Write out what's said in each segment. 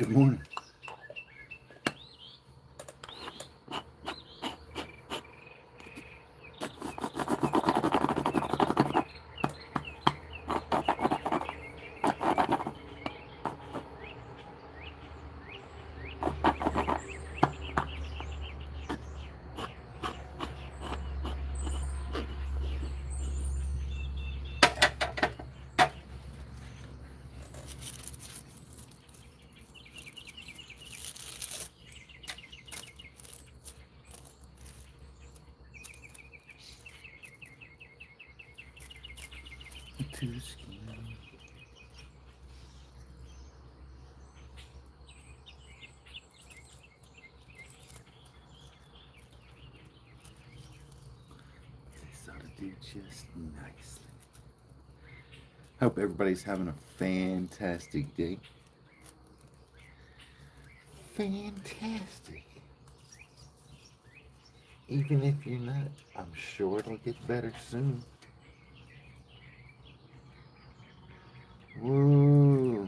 Good morning. Too skinny. This ought to do just nicely. Hope everybody's having a fantastic day. Fantastic. Even if you're not, I'm sure it'll get better soon. Woo.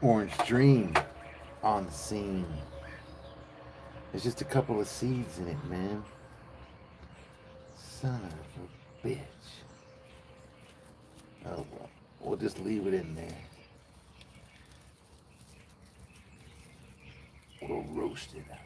Orange Dream on the scene. There's just a couple of seeds in it, man. Son of a bitch. Oh well, we'll just leave it in there. We'll roast it out.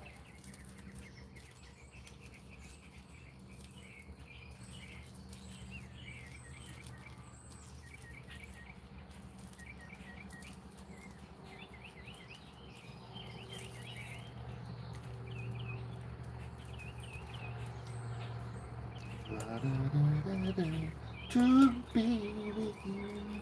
To be with you.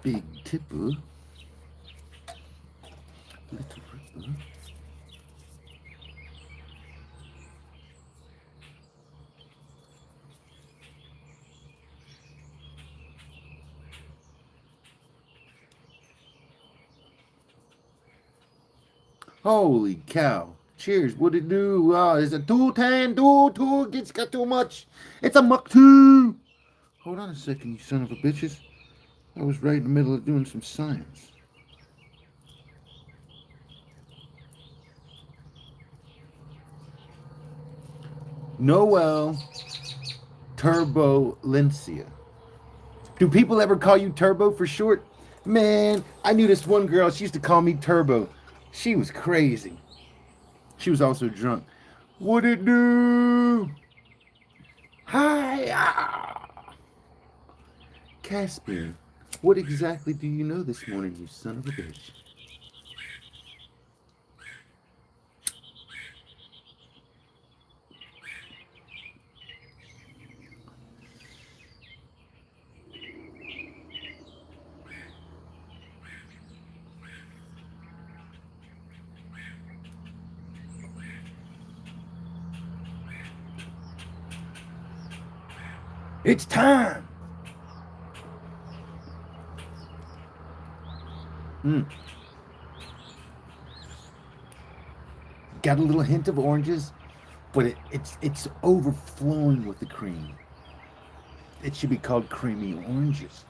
Big tipper, little ripper. Holy cow. Cheers. What it do? It's a 210, two. It's got too much. It's a muck 2. Hold on a second, you son of a bitches. I was right in the middle of doing some science. Noel Turbulencia. Do people ever call you Turbo for short? Man, I knew this one girl. She used to call me Turbo. She was crazy. She was also drunk. What it do? Hi. Casper, what exactly do you know this morning, you son of a bitch? It's time. Got a little hint of oranges, but it's overflowing with the cream. It should be called creamy oranges.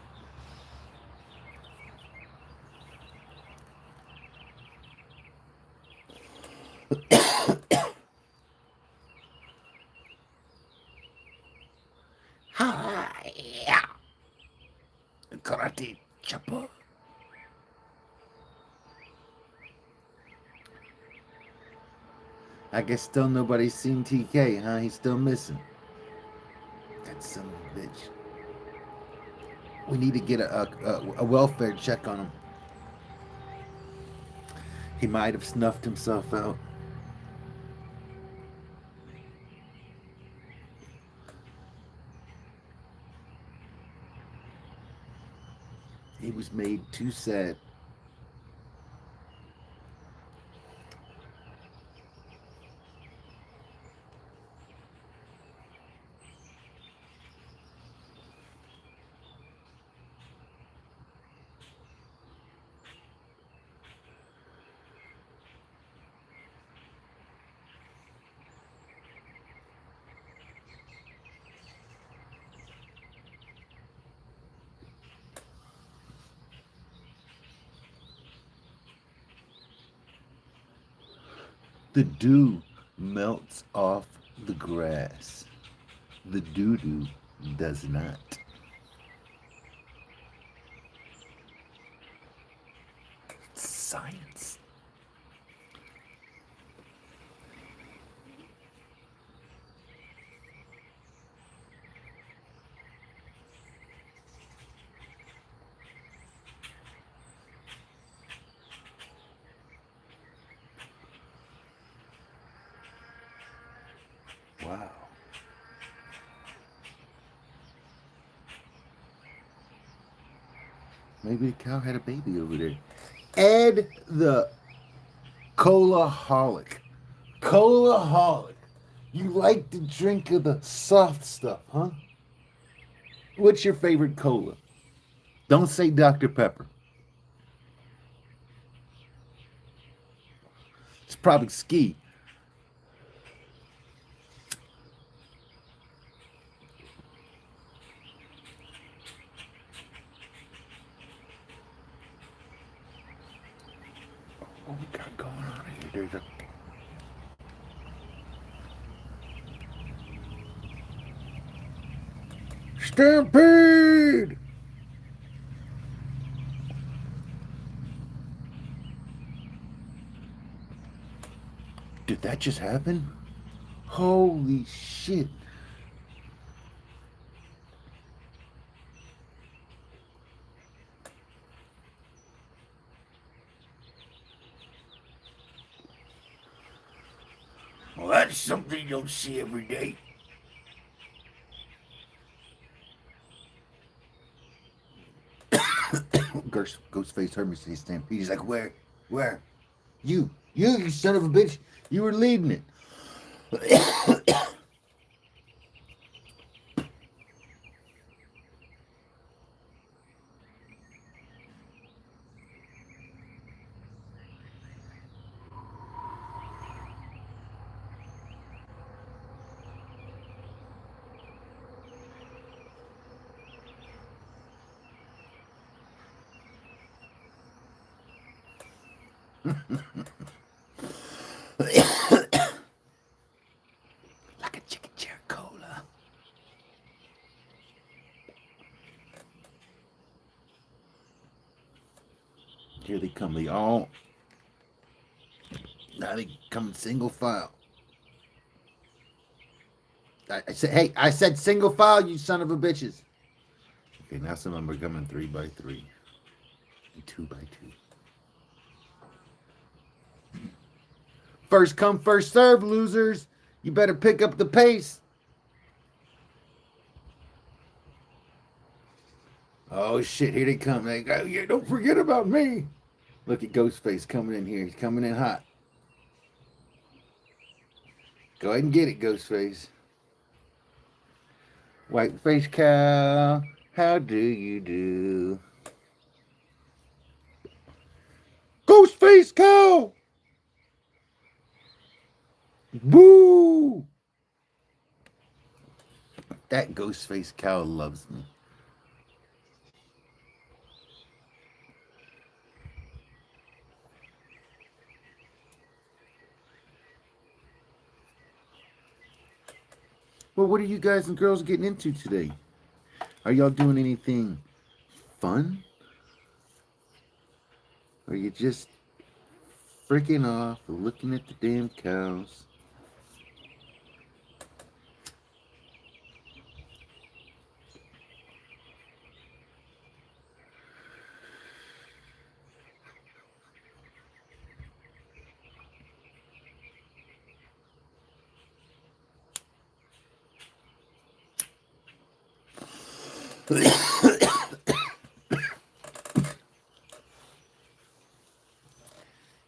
Hi. Karate chopper. I guess still nobody's seen TK, huh? He's still missing. That son of a bitch. We need to get a welfare check on him. He might have snuffed himself out. He was made too sad The dew melts off the grass. The doo-doo does not. Science. Wow. Maybe the cow had a baby over there. Ed the Colaholic. Colaholic. You like to drink of the soft stuff, huh? What's your favorite cola? Don't say Dr. Pepper. It's probably Ski. What we got going on here? There's a stampede! Did that just happen? Holy shit. Well, that's something you don't see every day. Ghostface heard me say stampede. He's like, where? Where? You son of a bitch. You were leading it. Like a chicken chair cola. Here they come. They all. Now they come in single file. I said, hey, I said single file, you son of a bitches. Okay, now some of them are coming 3 by 3 and 2 by 2. First come, first serve, losers. You better pick up the pace. Oh shit, here they come. They go, yeah, don't forget about me. Look at Ghostface coming in here. He's coming in hot. Go ahead and get it, Ghostface. White face cow, how do you do? Ghostface cow! Woo! That Ghostface cow loves me. Well, what are you guys and girls getting into today? Are y'all doing anything fun? Or are you just freaking off looking at the damn cows?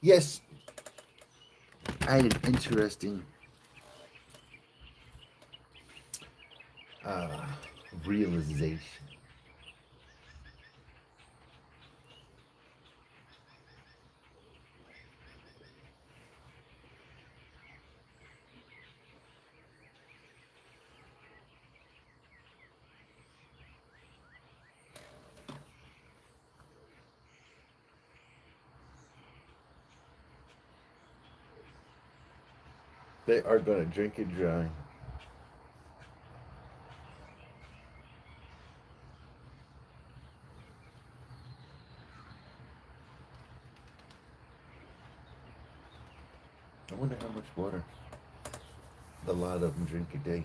Yes, I had an interesting realization. They are gonna drink it dry. I wonder how much water a lot of them drink a day.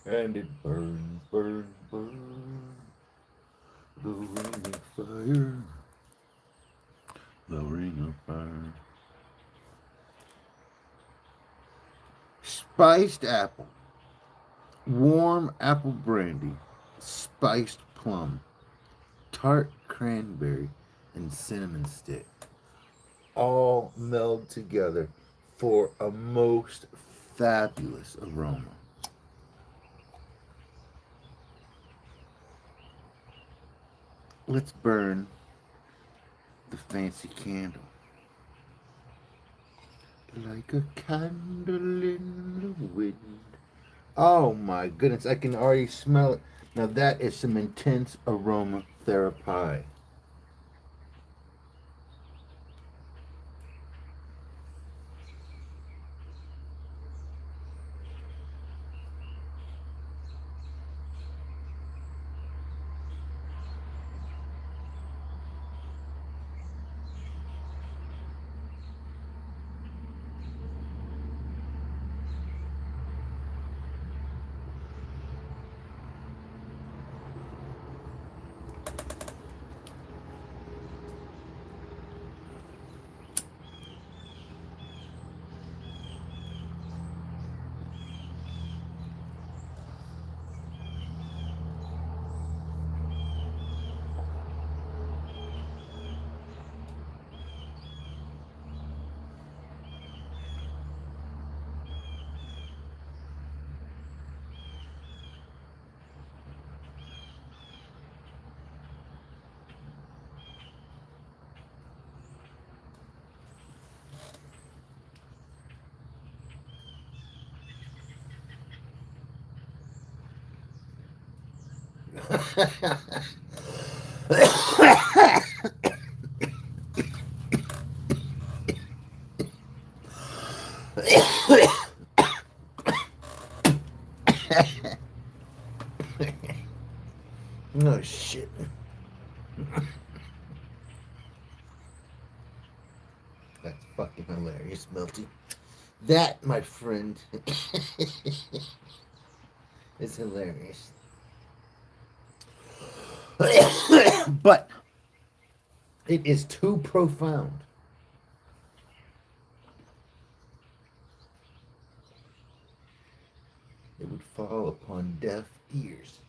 And it burns, burns, burns. The ring of fire. The ring of fire. Spiced apple. Warm apple brandy. Spiced plum. Tart cranberry. And cinnamon stick. All meld together for a most fabulous aroma. Let's burn the fancy candle. Like a candle in the wind. Oh my goodness, I can already smell it. Now that is some intense aromatherapy. Oh shit. That's fucking hilarious, Melty. That, my friend, is hilarious. But it is too profound. It would fall upon deaf ears.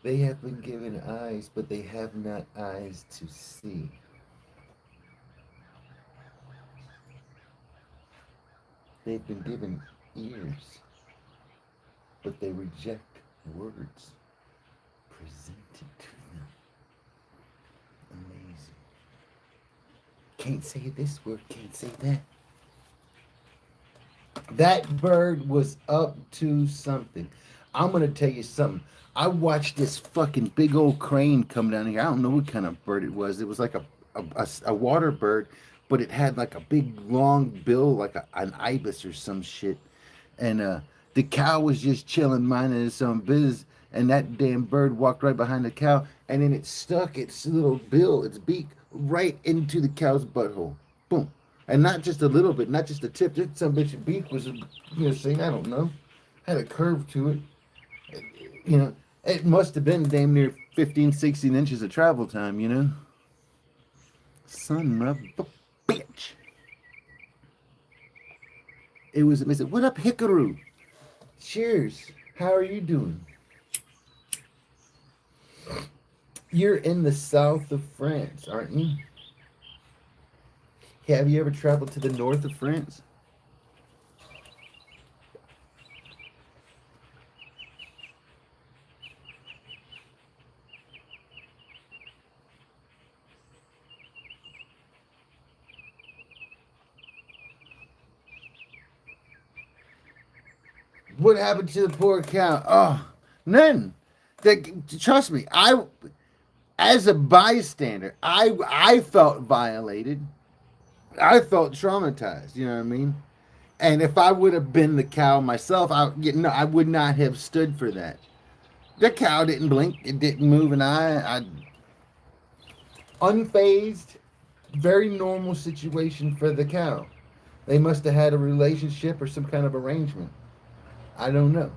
They have been given eyes, but they have not eyes to see. They've been given ears, but they reject words presented to them. Amazing. Can't say this word, can't say that. That bird was up to something. I'm going to tell you something. I watched this fucking big old crane come down here. I don't know what kind of bird it was. It was like a water bird, but it had like a big long bill, like an ibis or some shit. And the cow was just chilling, minding its own business. And that damn bird walked right behind the cow, and then it stuck its little bill, its beak, right into the cow's butthole. Boom. And not just a little bit, not just the tip. Just some bitch beak was, saying, I don't know, had a curve to it. It must have been damn near 15, 16 inches of travel time. Son of a bitch. It was amazing. What up, Hikaru? Cheers. How are you doing? You're in the south of France, aren't you? Have you ever traveled to the north of France? What happened to the poor cow? Oh, none. Trust me, I as a bystander, I felt violated. I felt traumatized. You know what I mean? And if I would have been the cow myself, I would not have stood for that. The cow didn't blink, it didn't move an eye. I unfazed, very normal situation for the cow. They must have had a relationship or some kind of arrangement. I don't know.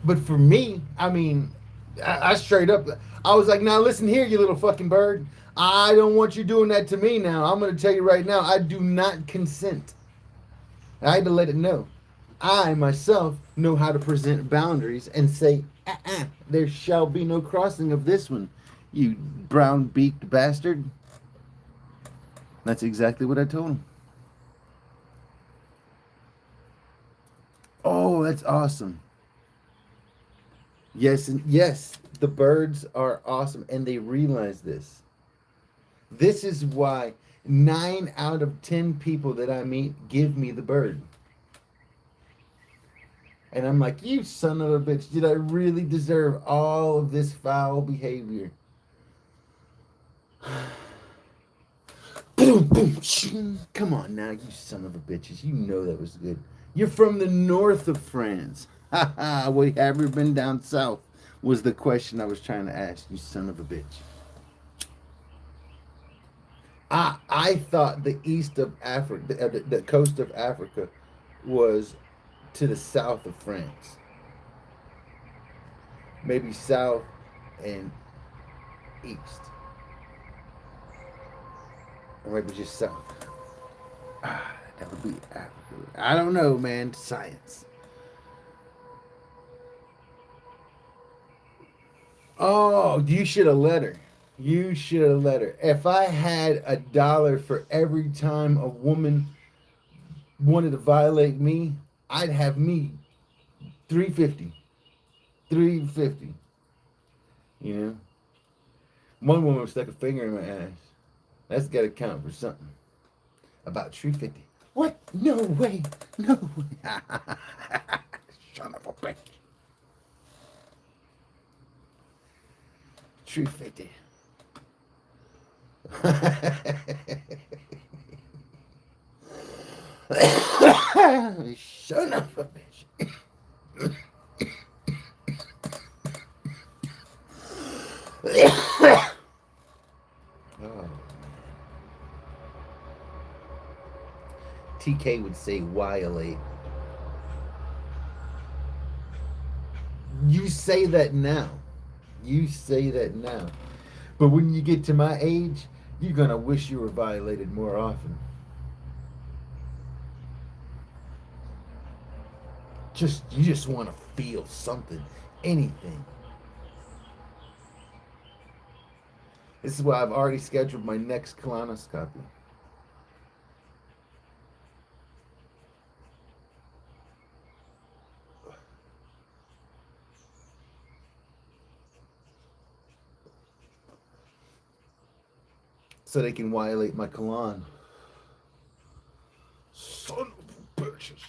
But for me, I mean, I straight up, I was like, now listen here, you little fucking bird. I don't want you doing that to me now. I'm going to tell you right now, I do not consent. I had to let it know. I myself know how to present boundaries and say, there shall be no crossing of this one, you brown beaked bastard. That's exactly what I told him. Oh, that's awesome. Yes, and yes, the birds are awesome, and they realize this. This is why 9 out of 10 people that I meet give me the bird. And I'm like, you son of a bitch, did I really deserve all of this foul behavior? Boom, boom, come on now, you son of a bitches. You know that was good. You're from the north of France. Ha ha, well, have you been down south? Was the question I was trying to ask, you son of a bitch. I thought the east of Africa, the coast of Africa, was to the south of France. Maybe south and east, or maybe just south. That would be Africa. I don't know, man. Science. Oh, you should have let her. You should have let her. If I had $1 for every time a woman wanted to violate me, I'd have me 350. 350. You know? One woman stuck a finger in my ass. That's got to count for something. About 350. What? No way. No way. Son of a bitch. 350. Son of a bitch. Oh. TK would say violate. You say that now. You say that now. But when you get to my age, you're going to wish you were violated more often. You just want to feel something, anything. This is why I've already scheduled my next colonoscopy. So they can violate my colon. Son of bitches.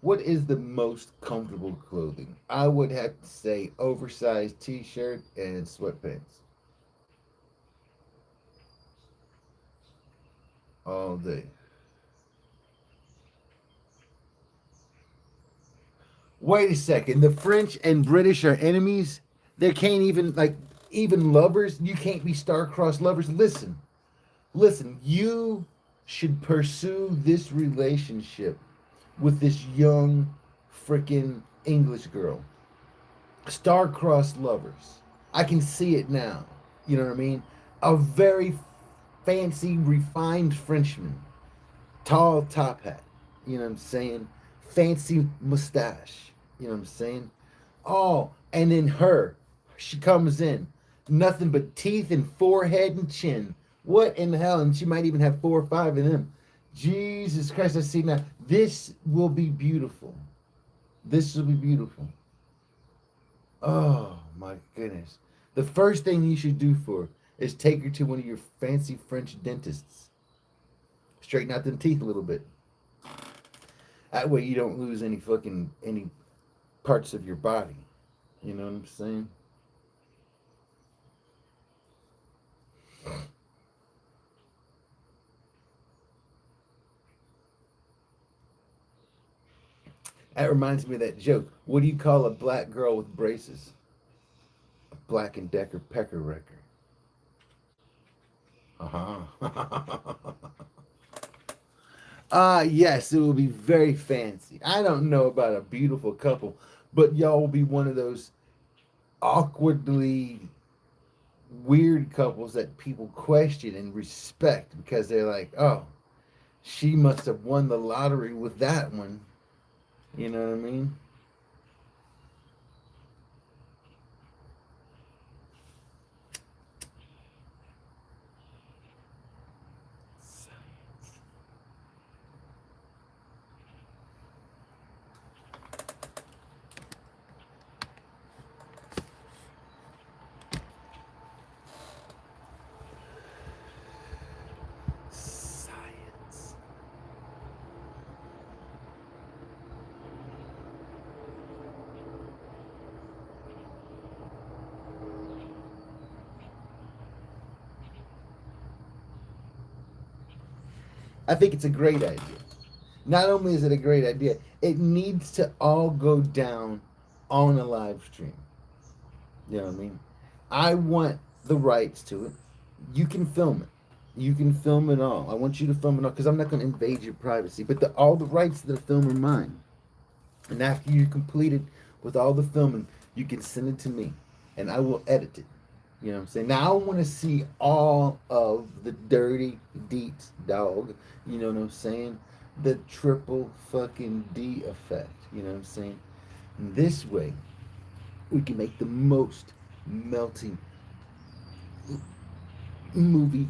What is the most comfortable clothing? I would have to say oversized t-shirt and sweatpants. All day. Wait a second. The French and British are enemies? There can't even like even lovers. You can't be star-crossed lovers. Listen. You should pursue this relationship with this young freaking English girl. Star-crossed lovers. I can see it now. You know what I mean? A very fancy, refined Frenchman, tall top hat. You know what I'm saying? Fancy mustache. You know what I'm saying? Oh, and then she comes in, nothing but teeth and forehead and chin. What in the hell? And she might even have 4 or 5 of them. Jesus Christ, I see now. This will be beautiful. This will be beautiful. Oh my goodness. The first thing you should do for her is take her to one of your fancy French dentists. Straighten out them teeth a little bit. That way you don't lose any parts of your body. You know what I'm saying? That reminds me of that joke. What do you call a black girl with braces? A Black and Decker pecker wrecker. Uh-huh. Yes, it will be very fancy. I don't know about a beautiful couple, but y'all will be one of those awkwardly weird couples that people question and respect because they're like, oh, she must have won the lottery with that one. You know what I mean? Science. I think it's a great idea. Not only is it a great idea, it needs to all go down on a live stream. You know what I mean? I want the rights to it. You can film it. You can film it all. I want you to film it all because I'm not going to invade your privacy. But all the rights to the film are mine. And after you're completed with all the filming, you can send it to me, and I will edit it. You know what I'm saying? Now I want to see all of the dirty deets, dog. You know what I'm saying? The triple fucking D effect. You know what I'm saying? And this way, we can make the most melting movie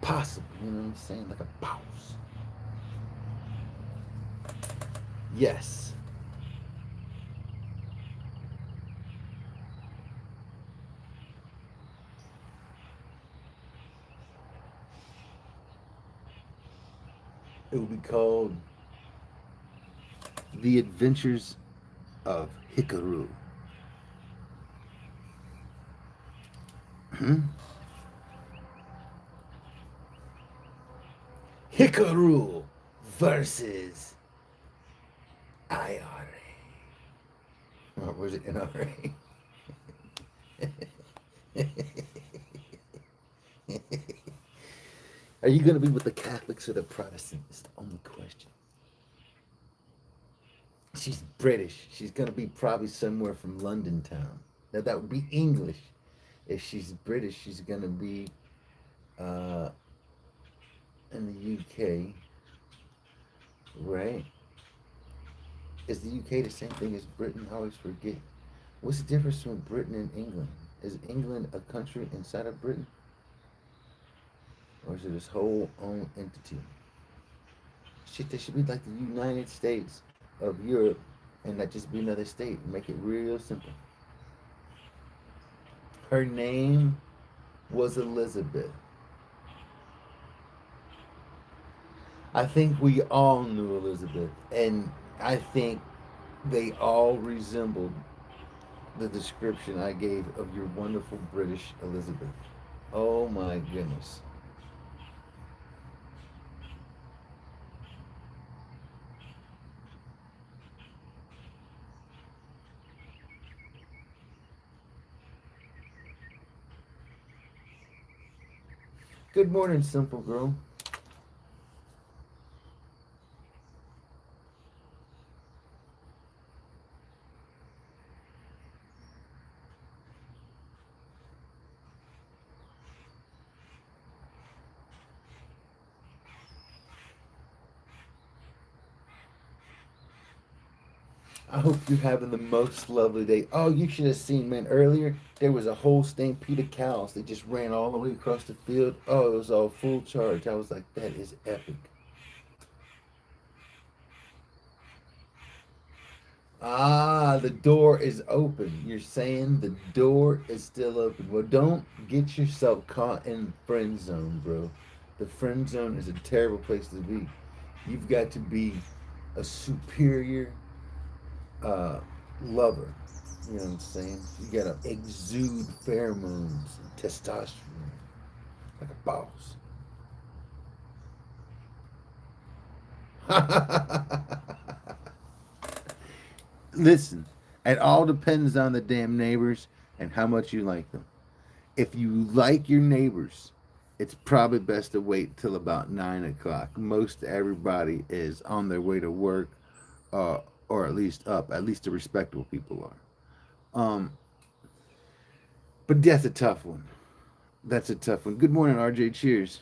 possible. You know what I'm saying? Like a pause. Yes. It will be called The Adventures of Hikaru. Hmm? Hikaru versus IRA. Or was it NRA? Are you going to be with the Catholics or the Protestants? It's the only question. She's British. She's going to be probably somewhere from London town. Now, that would be English. If she's British, she's going to be uh, in the UK, right? Is the UK the same thing as Britain? I always forget. What's the difference between Britain and England? Is England a country inside of Britain? Or is it its whole own entity? Shit, that should be like the United States of Europe and not just be another state. Make it real simple. Her name was Elizabeth. I think we all knew Elizabeth, and I think they all resembled the description I gave of your wonderful British Elizabeth. Oh my goodness. Good morning, simple girl. I hope you're having the most lovely day. Oh, you should have seen, man, earlier there was a whole stampede of cows. They just ran all the way across the field. Oh, it was all full charge. I was like, that is epic. Ah, the door is open. You're saying the door is still open. Well, don't get yourself caught in the friend zone, bro. The friend zone is a terrible place to be. You've got to be a superior uh, lover. You know what I'm saying? You gotta exude pheromones and testosterone like a boss. Listen, it all depends on the damn neighbors and how much you like them. If you like your neighbors, it's probably best to wait till about 9 o'clock. Most everybody is on their way to work, uh, or at least up. At least the respectable people are. But that's a tough one. That's a tough one. Good morning, RJ. Cheers.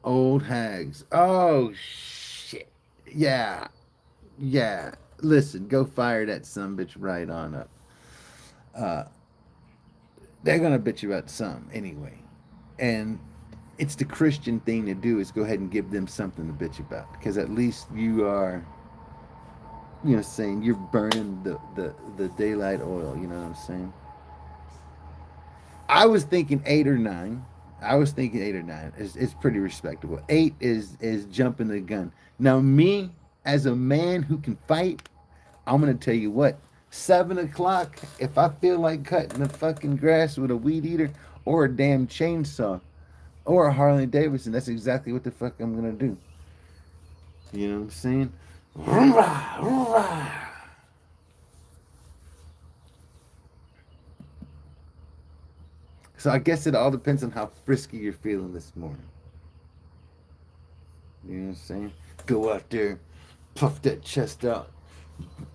Old hags. Oh shit. Yeah. Yeah. Listen, go fire that son bitch right on up. Uh, they're gonna bitch you about some anyway, and it's the Christian thing to do is go ahead and give them something to bitch about because at least you are, saying you're burning the daylight oil. You know what I'm saying? I was thinking 8 or 9. I was thinking 8 or 9. It's pretty respectable. 8 is jumping the gun. Now me as a man who can fight, I'm gonna tell you what. 7 o'clock. If I feel like cutting the fucking grass with a weed eater or a damn chainsaw or a Harley Davidson, that's exactly what the fuck I'm gonna do. You know what I'm saying? So I guess it all depends on how frisky you're feeling this morning. You know what I'm saying? Go out there, puff that chest out,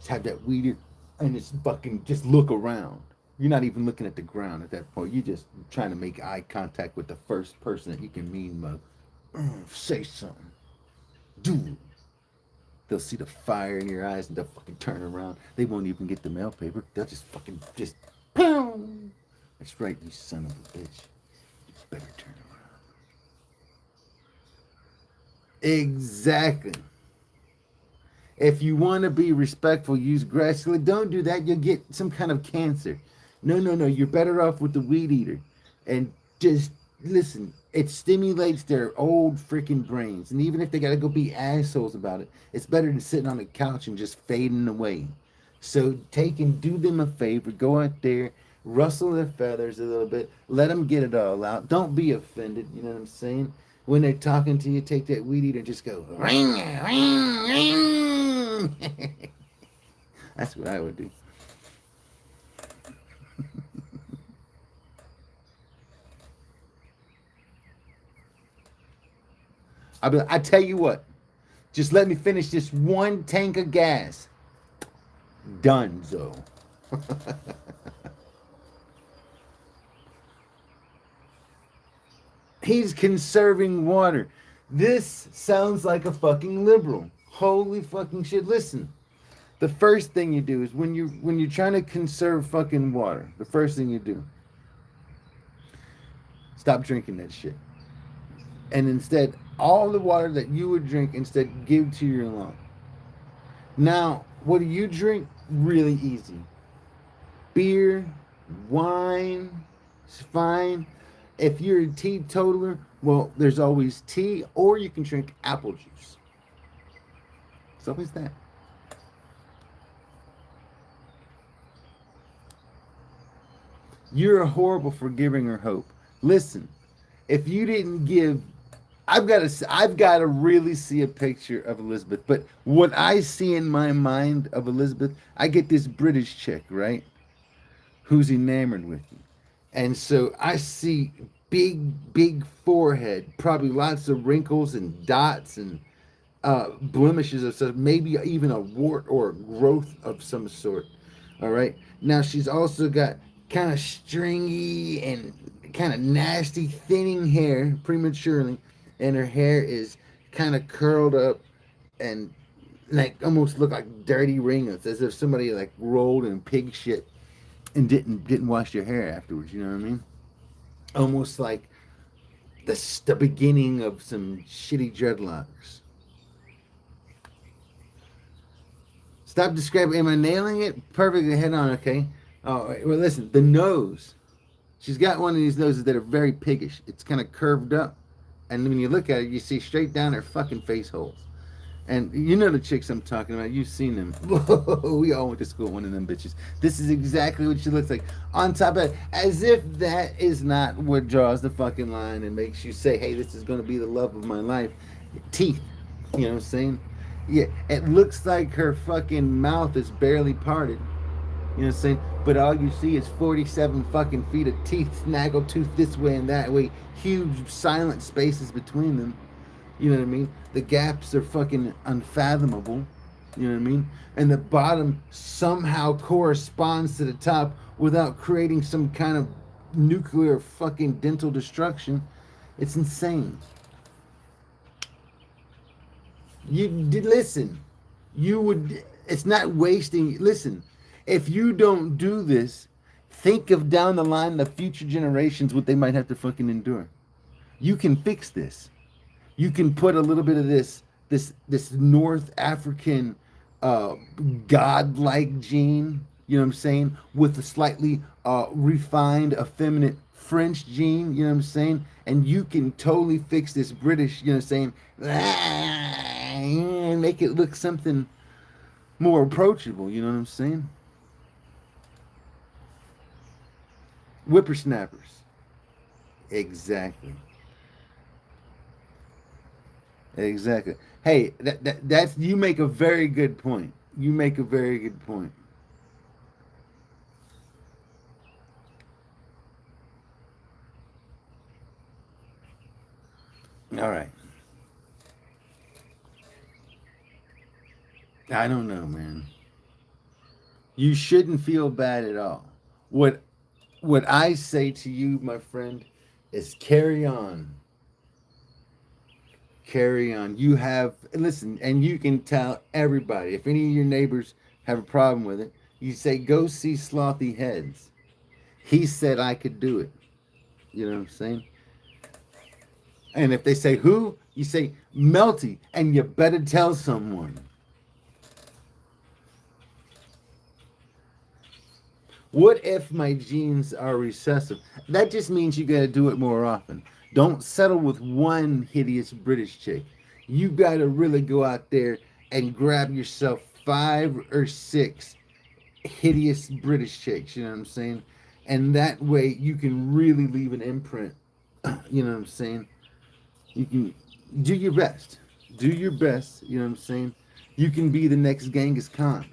have that weed, and just look around. You're not even looking at the ground at that point. You're just trying to make eye contact with the first person that you can mean mug. Say something. Do. They'll see the fire in your eyes and they'll fucking turn around. They won't even get the mail paper. They'll just fucking just pound. That's right, you son of a bitch. You better turn around. Exactly. If you want to be respectful, use gracefully. Don't do that. You'll get some kind of cancer. No, no, no. You're better off with the weed eater. And just listen. It stimulates their old freaking brains. And even if they got to go be assholes about it, it's better than sitting on the couch and just fading away. So take and do them a favor. Go out there, rustle their feathers a little bit. Let them get it all out. Don't be offended. You know what I'm saying? When they're talking to you, take that weed eater and just go ring, ring, ring. That's what I would do. I tell you what, just let me finish this one tank of gas. Donezo. He's conserving water. This sounds like a fucking liberal. Holy fucking shit. Listen. The first thing you do is when you're trying to conserve fucking water, the first thing you do, stop drinking that shit. And instead, all the water that you would drink, instead give to your lawn. Now, what do you drink? Really easy. Beer, wine, it's fine. If you're a teetotaler, well, there's always tea, or you can drink apple juice. It's always that. You're horrible for giving her hope. Listen, if you didn't give, I've got to really see a picture of Elizabeth. But what I see in my mind of Elizabeth, I get this British chick, right, who's enamored with you, and so I see big forehead, probably lots of wrinkles and dots and blemishes of stuff, maybe even a wart or a growth of some sort. All right. Now she's also got kind of stringy and kind of nasty thinning hair prematurely, and her hair is kind of curled up and like almost look like dirty ringlets, as if somebody like rolled in pig shit and didn't wash their hair afterwards. You know what I mean? Almost like the beginning of some shitty dreadlocks. Stop describing. Am I nailing it perfectly head on? Okay. Oh, well, listen. The nose. She's got one of these noses that are very piggish. It's kind of curved up, and when you look at it, you see straight down her fucking face holes. And you know the chicks I'm talking about. You've seen them. Whoa, we all went to school with one of them bitches. This is exactly what she looks like. On top of it, as if that is not what draws the fucking line and makes you say, hey, this is going to be the love of my life. Teeth. You know what I'm saying? Yeah, it looks like her fucking mouth is barely parted. You know what I'm saying? But all you see is 47 fucking feet of teeth, snaggle tooth this way and that way. Huge silent spaces between them. You know what I mean? The gaps are fucking unfathomable. You know what I mean? And the bottom somehow corresponds to the top without creating some kind of nuclear fucking dental destruction. It's insane. You did listen. You would. It's not wasting. Listen, if you don't do this, think of down the line the future generations what they might have to fucking endure. You can fix this. You can put a little bit of this North African uh, godlike gene, you know what I'm saying, with a slightly refined, effeminate French gene, you know what I'm saying, and you can totally fix this British, you know what I'm saying, and make it look something more approachable, you know what I'm saying? Whippersnappers. Exactly. Exactly. Hey, that's you make a very good point. You make a very good point. All right. I don't know, man. You shouldn't feel bad at all. What what I say to you, my friend, is carry on. Carry on. You have listen, and you can tell everybody. If any of your neighbors have a problem with it, you say go see SlothyHeads. He said I could do it. You know what I'm saying? And if they say who, you say Melty, and you better tell someone. What if my genes are recessive? That just means you gotta do it more often. Don't settle with one hideous British chick. You gotta really go out there and grab yourself 5 or 6 hideous British chicks, you know what I'm saying? And that way you can really leave an imprint. You know what I'm saying? You can do your best. Do your best, you know what I'm saying? You can be the next Genghis Khan,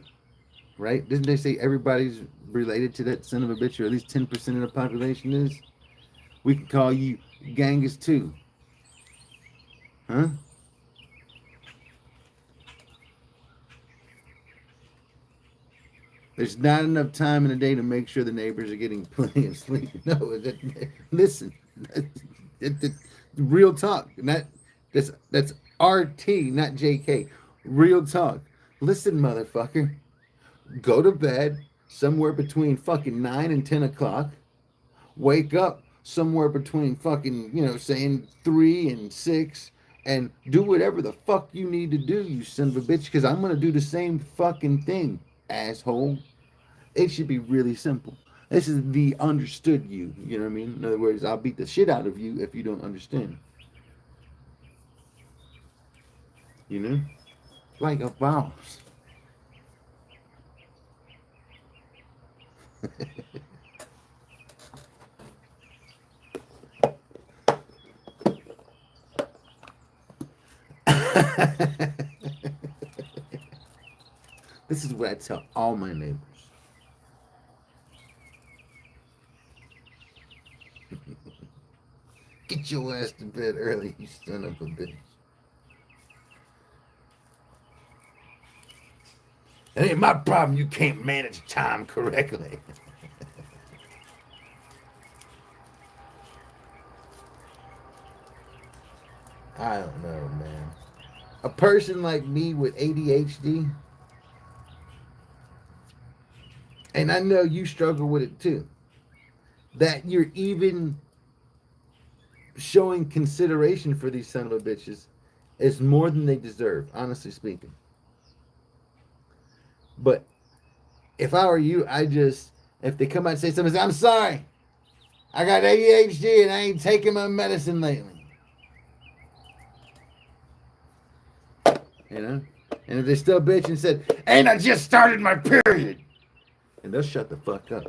right? Didn't they say everybody's related to that son of a bitch, or at least 10% of the population is? We can call you Genghis too. Huh? There's not enough time in the day to make sure the neighbors are getting plenty of sleep. No, listen, real talk. That's RT, not JK. Real talk. Listen, motherfucker. Go to bed somewhere between fucking 9 and 10 o'clock. Wake up somewhere between fucking, saying 3 and 6, and do whatever the fuck you need to do, you son of a bitch, because I'm gonna do the same fucking thing, asshole. It should be really simple. This is the understood you. You know what I mean? In other words, I'll beat the shit out of you if you don't understand. You know? Like a boss. This is what I tell all my neighbors. Get your ass to bed early, you son of a bitch. It ain't my problem you can't manage time correctly. I don't know, man. A person like me with ADHD, and I know you struggle with it too, that you're even showing consideration for these son of a bitches is more than they deserve, honestly speaking. But if I were you, if they come out and say something, I'm sorry, I got ADHD and I ain't taking my medicine lately. You know? And if they still bitch and said, and I just started my period, and they'll shut the fuck up.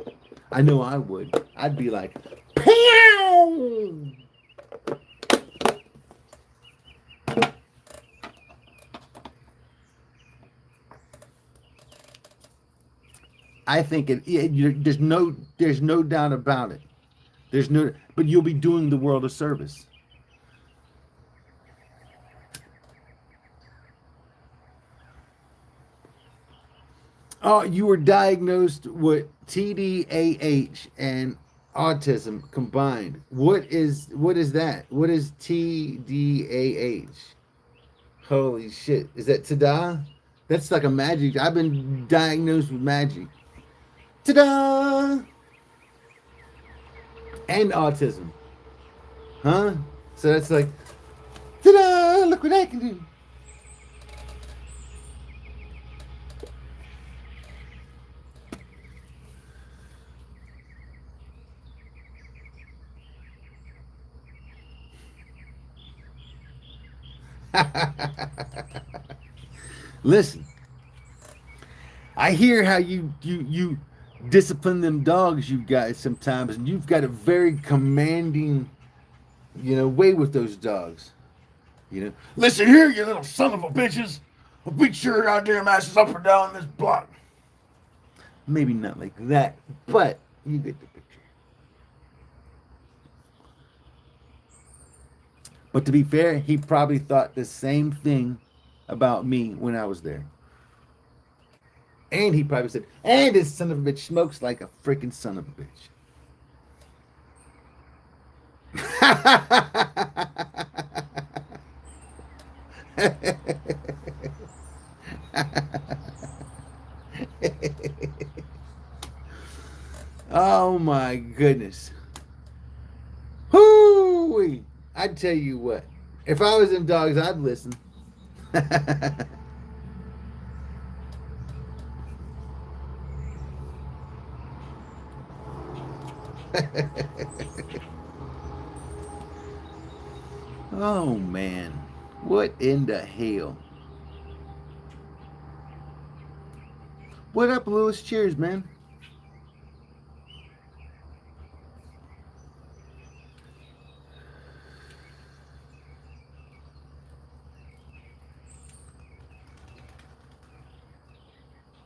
I know I would. I'd be like, Pew! I think there's no doubt about it. But you'll be doing the world a service. Oh, you were diagnosed with TDAH and autism combined. What is that? What is TDAH? Holy shit! Is that ta-da? That's like a magic. I've been diagnosed with magic. Ta-da! And autism, huh? So that's like, ta-da! Look what I can do. Listen, I hear how you discipline them dogs you got sometimes, and you've got a very commanding, way with those dogs. Listen here, you little son of a bitches. I'll beat your goddamn asses up and down this block. Maybe not like that, but you get the picture. But to be fair, he probably thought the same thing about me when I was there. And he probably said, and this son of a bitch smokes like a freaking son of a bitch. Oh my goodness. Hoo-wee. I'd tell you what. If I was them dogs, I'd listen. Oh man. What in the hell? What up, Lewis? Cheers, man.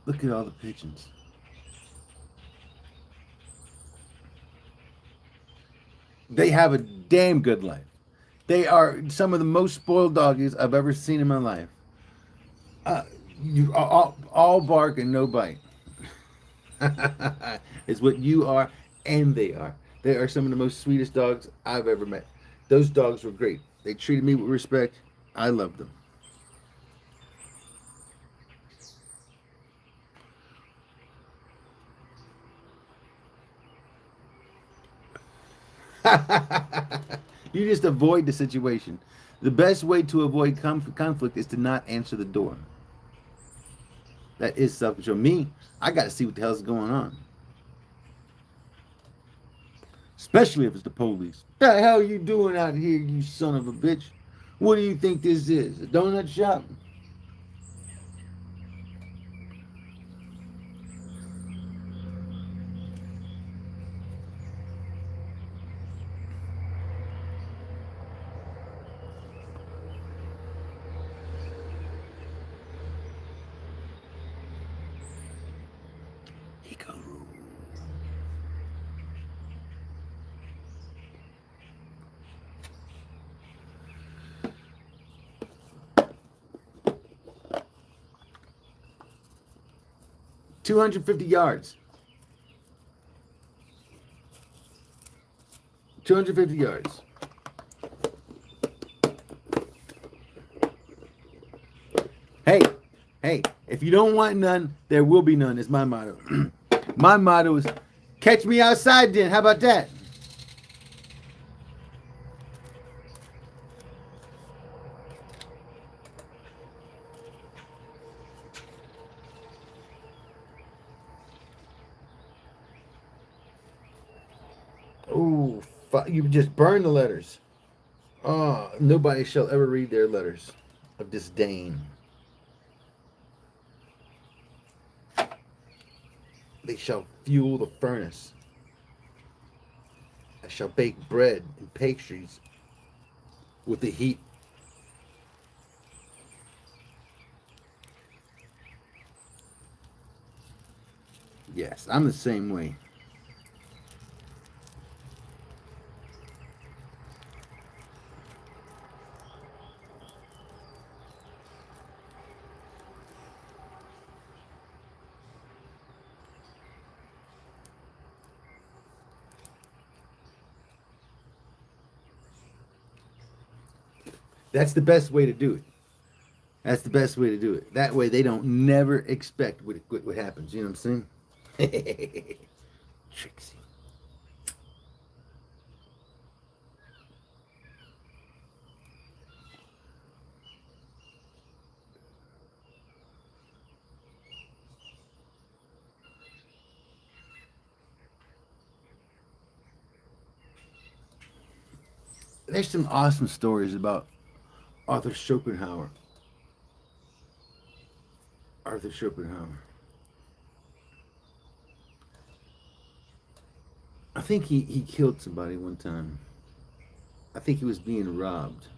Look at all the pigeons. They have a damn good life. They are some of the most spoiled doggies I've ever seen in my life. Uh, you all bark and no bite. Is what you are, and they are. They are some of the most sweetest dogs I've ever met. Those dogs were great. They treated me with respect. I loved them. You just avoid the situation. The best way to avoid conflict is to not answer the door. That is self-control. Me, I got to see what the hell's going on. Especially if it's the police. What the hell are you doing out here, you son of a bitch? What do you think this is? A donut shop? Hikaru. 250 yards. 250 yards. Hey, hey, if you don't want none, there will be none, is my motto. My motto is catch me outside then. How about that? Ooh, you just burn the letters. Oh, nobody shall ever read their letters of disdain. They shall fuel the furnace. I shall bake bread and pastries with the heat. Yes, I'm the same way. That's the best way to do it. That's the best way to do it. That way they don't never expect what happens. You know what I'm saying? Trixie. There's some awesome stories about Arthur Schopenhauer. Arthur Schopenhauer. I think he killed somebody one time. I think he was being robbed.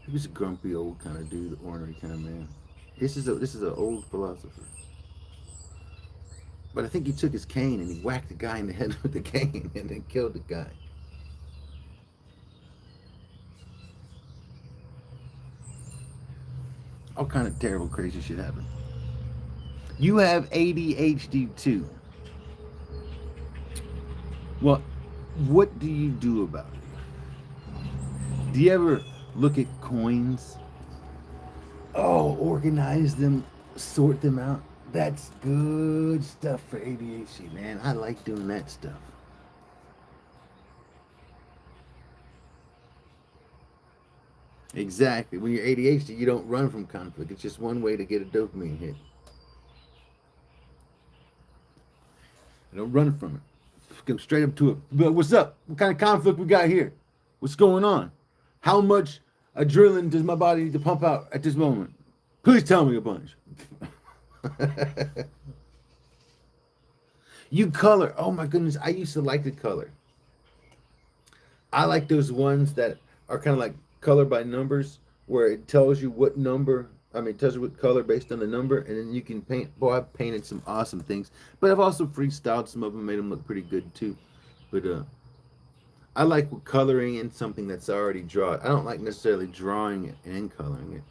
He was a grumpy old kind of dude, ornery kind of man. This is an old philosopher. But I think he took his cane and he whacked the guy in the head with the cane and then killed the guy. All kind of terrible, crazy shit happened. You have ADHD too. Well, what do you do about it? Do you ever look at coins? Oh, organize them, sort them out. That's good stuff for ADHD, man. I like doing that stuff. Exactly. When you're ADHD, you don't run from conflict. It's just one way to get a dopamine hit. You don't run from it. Come straight up to it. But what's up? What kind of conflict we got here? What's going on? How much adrenaline does my body need to pump out at this moment? Please tell me a bunch. You color. Oh my goodness. I used to like to color. I like those ones that are kind of like color by numbers, where it tells you what number. I mean, it tells you what color based on the number, and then you can paint. Boy, I've painted some awesome things, but I've also freestyled some of them, made them look pretty good too. But I like coloring in something that's already drawn. I don't like necessarily drawing it and coloring it.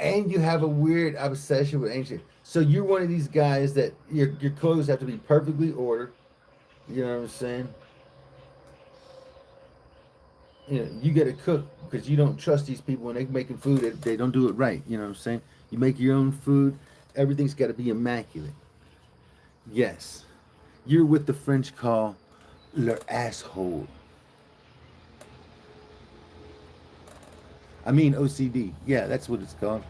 And you have a weird obsession with ancient. So you're one of these guys that your clothes have to be perfectly ordered. You know what I'm saying? You got to cook because you don't trust these people when they're making food. They don't do it right. You know what I'm saying? You make your own food. Everything's got to be immaculate. Yes, you're what the French call le asshole. I mean OCD. Yeah, that's what it's called.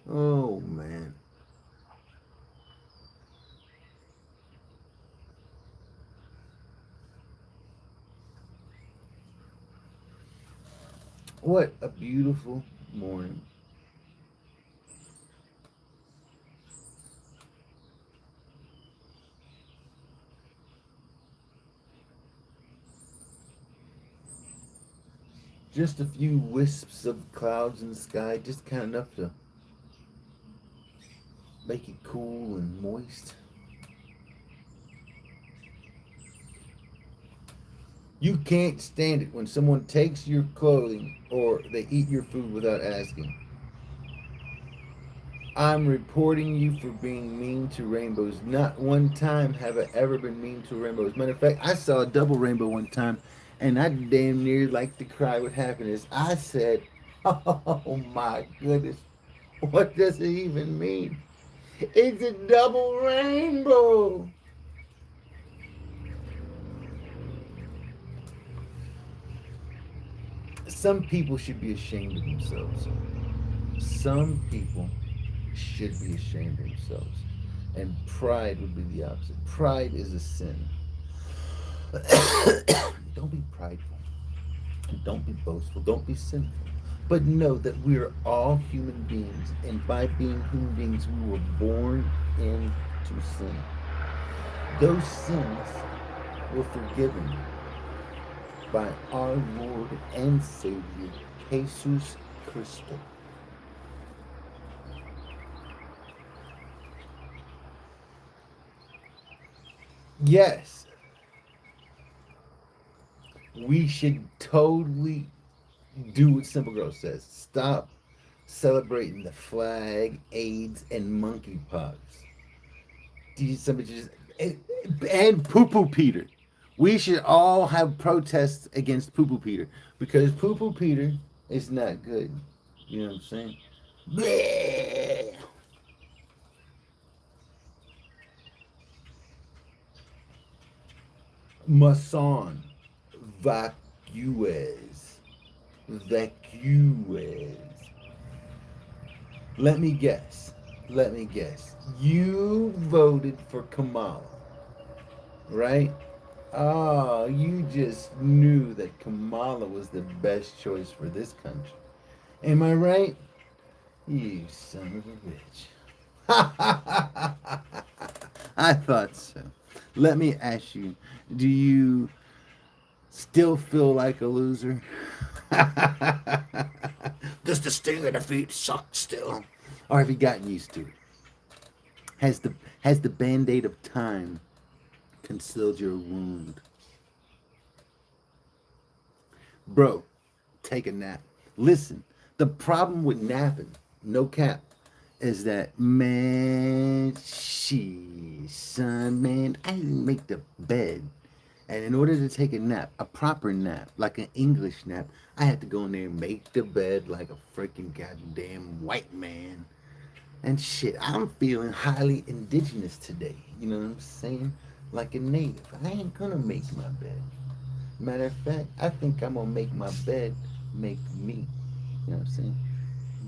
Oh man. What a beautiful morning. Just a few wisps of clouds in the sky, just kind of enough to make it cool and moist. You can't stand it when someone takes your clothing or they eat your food without asking. I'm reporting you for being mean to rainbows. Not one time have I ever been mean to rainbows. Matter of fact, I saw a double rainbow one time and I damn near like to cry with happiness. I said, oh my goodness, what does it even mean? It's a double rainbow. Some people should be ashamed of themselves. Some people should be ashamed of themselves. And pride would be the opposite. Pride is a sin. Don't be prideful. Don't be boastful. Don't be sinful. But know that we are all human beings. And by being human beings, we were born into sin. Those sins were forgiven by our Lord and Savior, Jesus Christo. Yes, we should totally do what Simple Girl says. Stop celebrating the flag, AIDS, and monkeypox. Somebody just and Poo Poo Peter. We should all have protests against Poo Poo Peter because Poo Poo Peter is not good. You know what I'm saying? Bleh. Mason vacues. Vacues. Let me guess. Let me guess. You voted for Kamala, right? Oh, you just knew that Kamala was the best choice for this country. Am I right? You son of a bitch. I thought so. Let me ask you, do you still feel like a loser? Does the sting of defeat suck still? Or have you gotten used to it? Has the band-aid of time concealed your wound? Bro, take a nap. Listen, the problem with napping, no cap, is that man, son, man, I didn't make the bed. And in order to take a nap, a proper nap, like an English nap, I had to go in there and make the bed like a freaking goddamn white man. And shit, I'm feeling highly indigenous today. You know what I'm saying? Like a native. I ain't gonna make my bed. Matter of fact, I think I'm gonna make my bed make me. You know what I'm saying?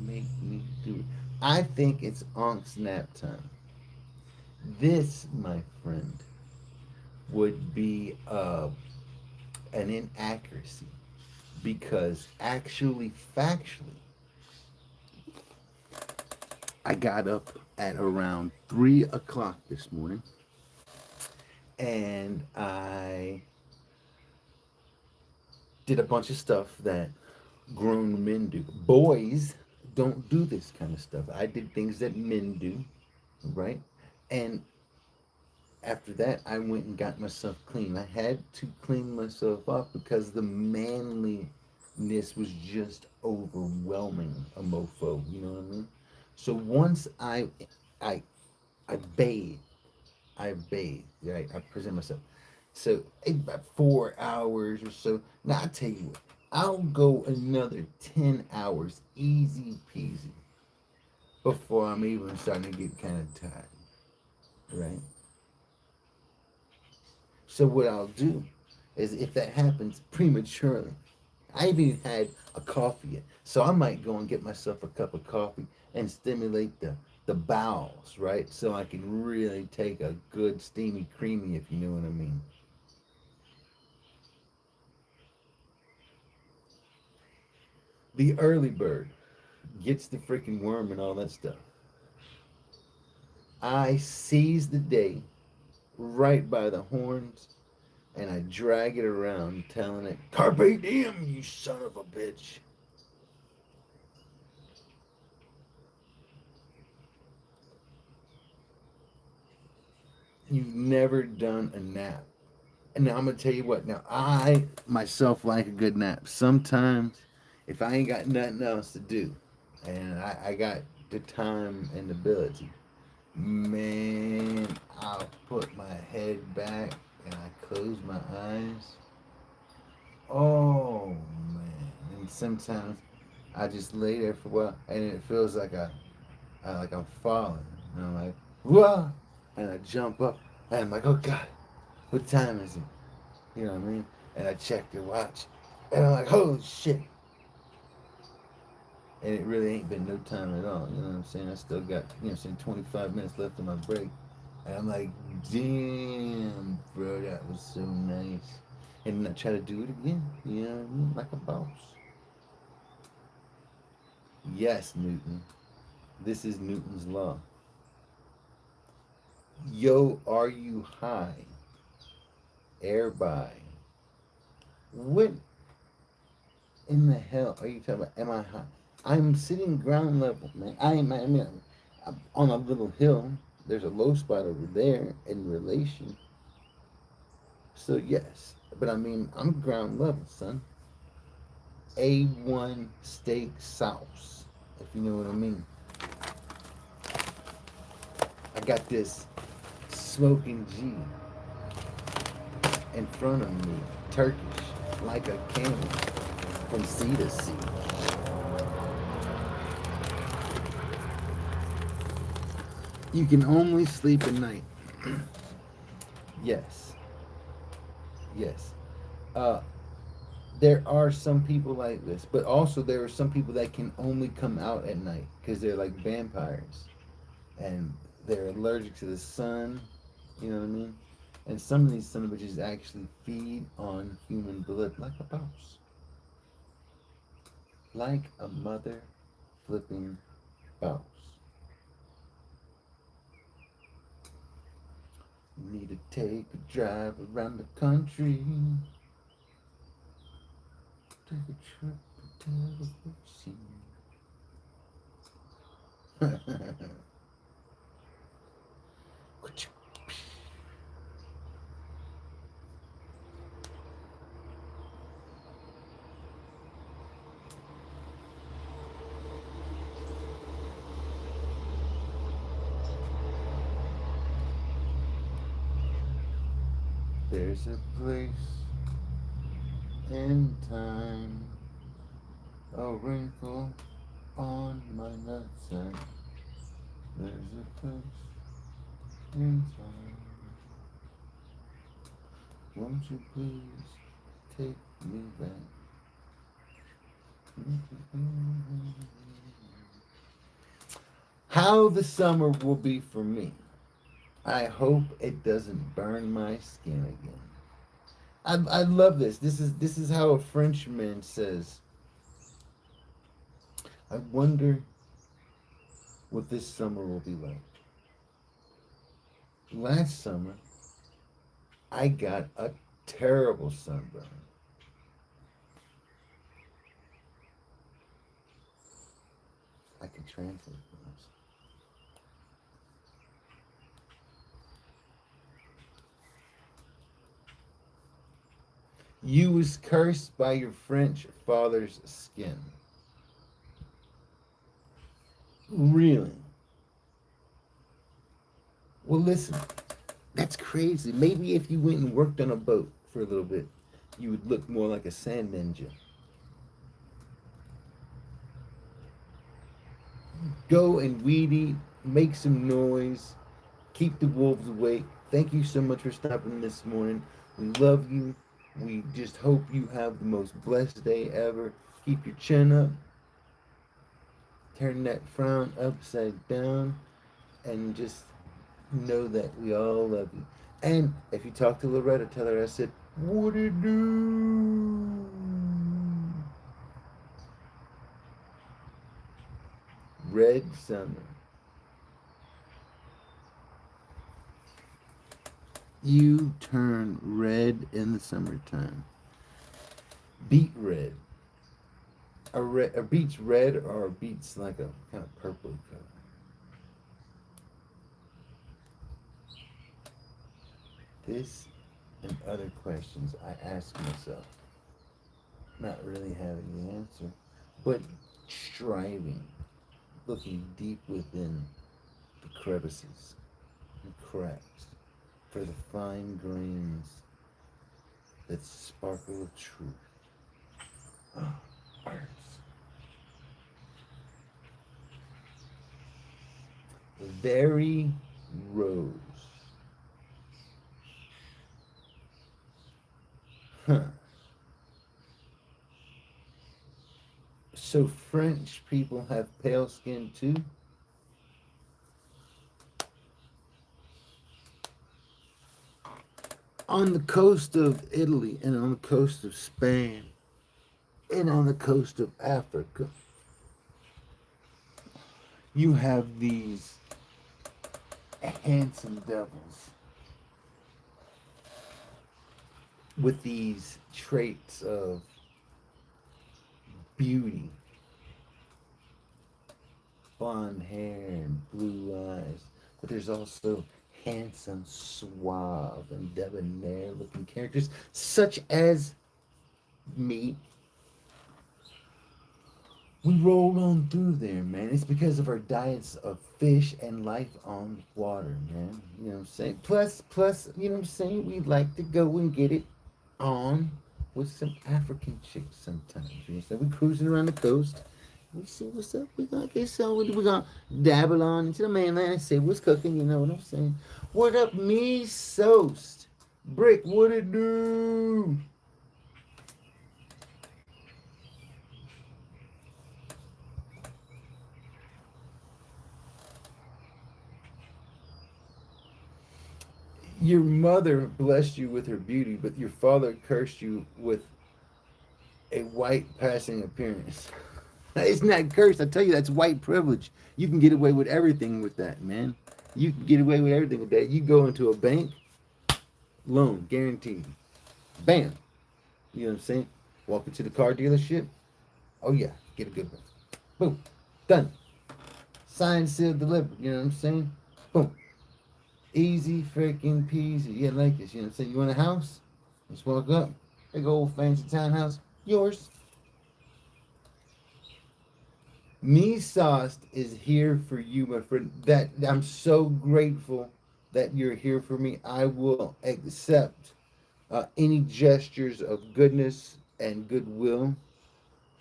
Make me do it. I think it's on snap time. This, my friend, would be an inaccuracy because actually, factually, I got up at around 3 o'clock this morning and I did a bunch of stuff that grown men do. Boys don't do this kind of stuff. I did things that men do, right? And after that, I went and got myself clean. I had to clean myself up because the manliness was just overwhelming a mofo. You know what I mean? So once I, I bathed, right? I present myself. So about 4 hours or so. Now I tell you what, I'll go another 10 hours, easy peasy, before I'm even starting to get kind of tired, right? So what I'll do is if that happens prematurely, I haven't even had a coffee yet. So I might go and get myself a cup of coffee and stimulate the bowels, right? So I can really take a good steamy creamy, if you know what I mean. The early bird gets the freaking worm and all that stuff. I seize the day right by the horns and I drag it around telling it, Carpe diem, you son of a bitch. You've never done a nap. And now I'm gonna tell you what. Now I myself like a good nap. Sometimes, if I ain't got nothing else to do, and I got the time and ability, man, I'll put my head back and I close my eyes. Oh man! And sometimes I just lay there for a while, and it feels like like I'm falling. And I'm like, whoa! And I jump up, and I'm like, oh God, what time is it? You know what I mean? And I check the watch. And I'm like, holy shit. And it really ain't been no time at all. You know what I'm saying? I still got, 25 minutes left of my break. And I'm like, damn, bro, that was so nice. And then I try to do it again. You know what I mean? Like a boss. Yes, Newton. This is Newton's law. Yo, are you high? Air by. What in the hell are you talking about? Am I high? I'm sitting ground level, man. I'm on a little hill. There's a low spot over there in relation. So yes, but I mean I'm ground level, son. A1 steak sauce, if you know what I mean. I got this smoking G in front of me, Turkish, like a camel from sea to sea. You can only sleep at night. Yes, yes. Uh, there are some people like this, but also there are some people that can only come out at night because they're like vampires and they're allergic to the sun. You know what I mean? And some of these son of bitches actually feed on human blood like a boss, like a mother flipping boss. Need to take a drive around the country. Take a trip to the sea. There's a place in time, a wrinkle on my nutsack. There's a place in time. Won't you please take me back? How the summer will be for me. I hope it doesn't burn my skin again. I love this. This is how a Frenchman says. I wonder what this summer will be like. Last summer, I got a terrible sunburn. I can translate this. You was cursed by your French father's skin. Really? Well, listen, that's crazy. Maybe if you went and worked on a boat for a little bit, you would look more like a sand ninja. Go and weed eat, make some noise, keep the wolves awake. Thank you so much for stopping this morning. We love you. We just hope you have the most blessed day ever. Keep your chin up. Turn that frown upside down. And just know that we all love you. And if you talk to Loretta, tell her I said, what it do? Red summer. You turn red in the summertime. Beet red. Are beets red or are beets like a kind of purple color? This and other questions I ask myself, not really having the answer, but striving, looking deep within the crevices and cracks for the fine grains that sparkle with truth. Arts. Very rose. Huh. So French people have pale skin too? On the coast of Italy and on the coast of Spain and on the coast of Africa, you have these handsome devils with these traits of beauty, blonde hair and blue eyes, but there's also handsome, suave, and debonair looking characters such as me. We rolled on through there, man. It's because of our diets of fish and life on water, man. You know what I'm saying? Plus, you know what I'm saying? We like to go and get it on with some African chicks sometimes. You know what I'm saying? We cruising around the coast. We see what's up. We gonna get so we gonna dabble on into the mainland and see what's cooking. You know what I'm saying? What up, me Soast? Brick, what it do? Your mother blessed you with her beauty, but your father cursed you with a white passing appearance. It's not cursed. I tell you, that's white privilege. You can get away with everything with that, man. You can get away with everything with that. You go into a bank, loan guaranteed. Bam. You know what I'm saying? Walk into the car dealership. Oh yeah, get a good one. Boom. Done. Signed, sealed, delivered. You know what I'm saying? Boom. Easy freaking peasy. Yeah, like this. You know what I'm saying? You want a house? Let's walk up. Big old fancy townhouse. Yours. Me Sauced is here for you, my friend. That I'm so grateful that you're here for me. I will accept any gestures of goodness and goodwill.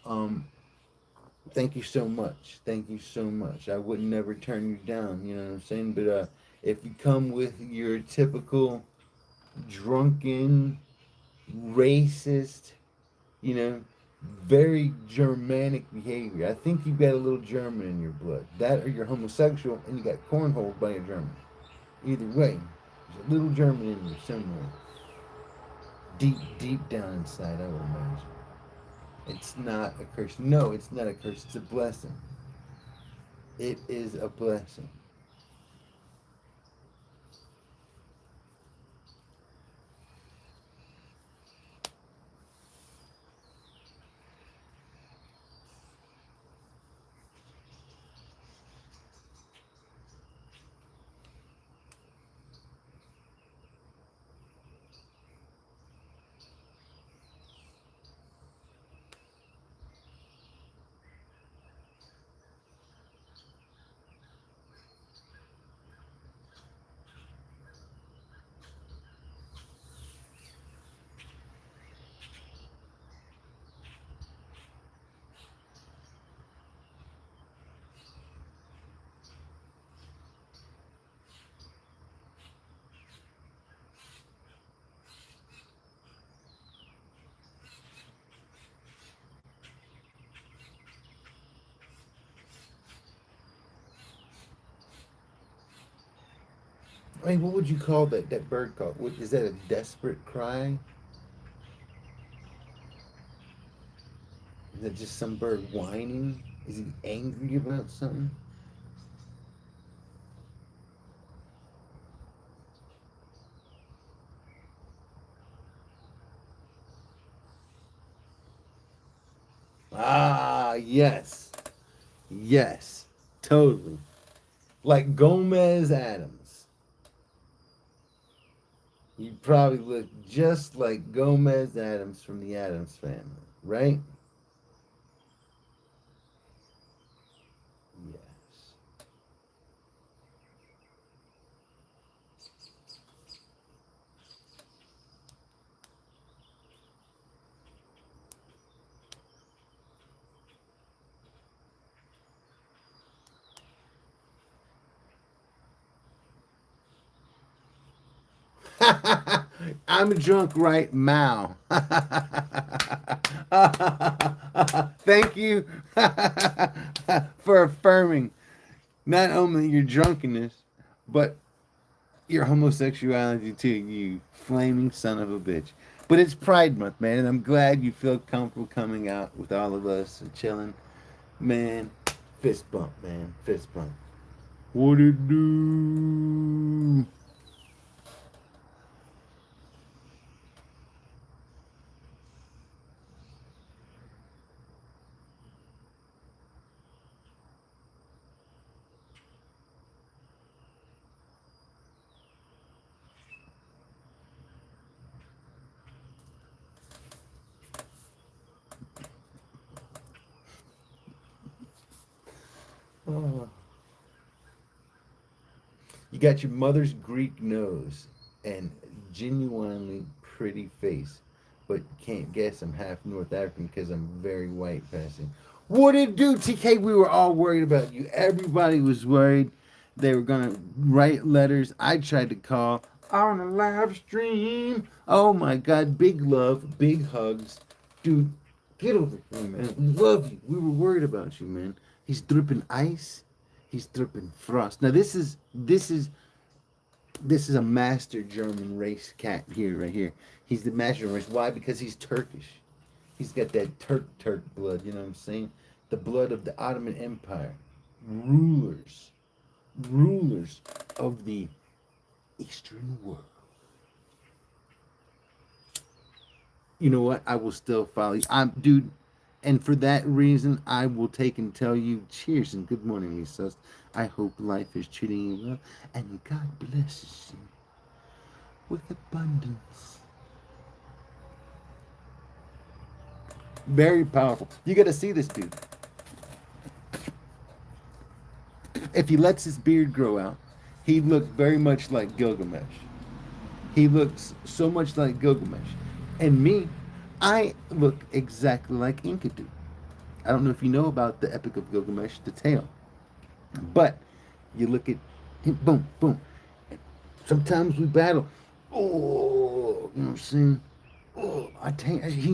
Um, Thank you so much. Thank you so much. I would never turn you down. You know what I'm saying? But if you come with your typical drunken, racist, you know, very Germanic behavior. I think you've got a little German in your blood. That or you're homosexual and you got cornholed by a German. Either way, there's a little German in you somewhere. Deep, deep down inside, I would imagine. It's not a curse. No, it's not a curse. It's a blessing. It is a blessing. I mean, what would you call that bird call? Is that a desperate cry? Is that just some bird whining? Is he angry about something? Ah, yes. Yes. Totally. Like Gomez Adams. You probably look just like Gomez Adams from the Adams family, right? Yes. I'm drunk right now. Thank you for affirming not only your drunkenness, but your homosexuality too, you flaming son of a bitch. But it's Pride Month, man, and I'm glad you feel comfortable coming out with all of us and chilling. Man, fist bump, man. Fist bump. What it do? Oh. You got your mother's Greek nose and genuinely pretty face, but can't guess I'm half North African because I'm very white passing. What did it do, TK? We were all worried about you. Everybody was worried. They were gonna write letters. I tried to call on a live stream. Oh my God! Big love, big hugs, dude. Get over here, man. We love you. We were worried about you, man. He's dripping ice. He's dripping frost. Now this is a master German race cat here, right here. He's the master race. Why? Because he's Turkish. He's got that Turk blood. You know what I'm saying? The blood of the Ottoman Empire, rulers, rulers of the Eastern world. You know what? I will still follow you. I'm, dude, and for that reason, I will take and tell you cheers and good morning, Lisa. I hope life is treating you well, and God blesses you with abundance. Very powerful. You got to see this dude. If he lets his beard grow out, he looked very much like Gilgamesh. He looks so much like Gilgamesh. And me, I look exactly like Enkidu. I don't know if you know about the Epic of Gilgamesh, the tale, but you look at him, boom, boom. Sometimes we battle. Oh, you know what I'm saying? Oh, he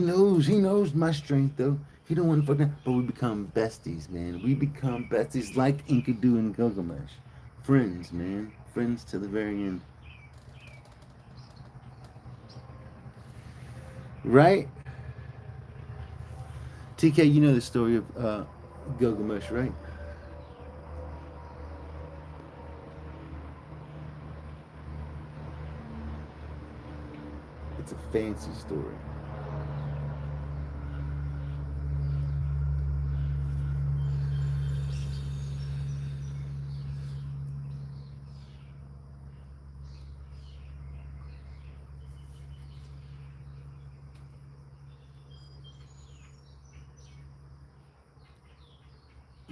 knows my strength though. He don't want to fuck that, but we become besties, man. We become besties like Enkidu and Gilgamesh, friends, man, friends to the very end, right? TK, you know the story of Gilgamesh, right? It's a fancy story.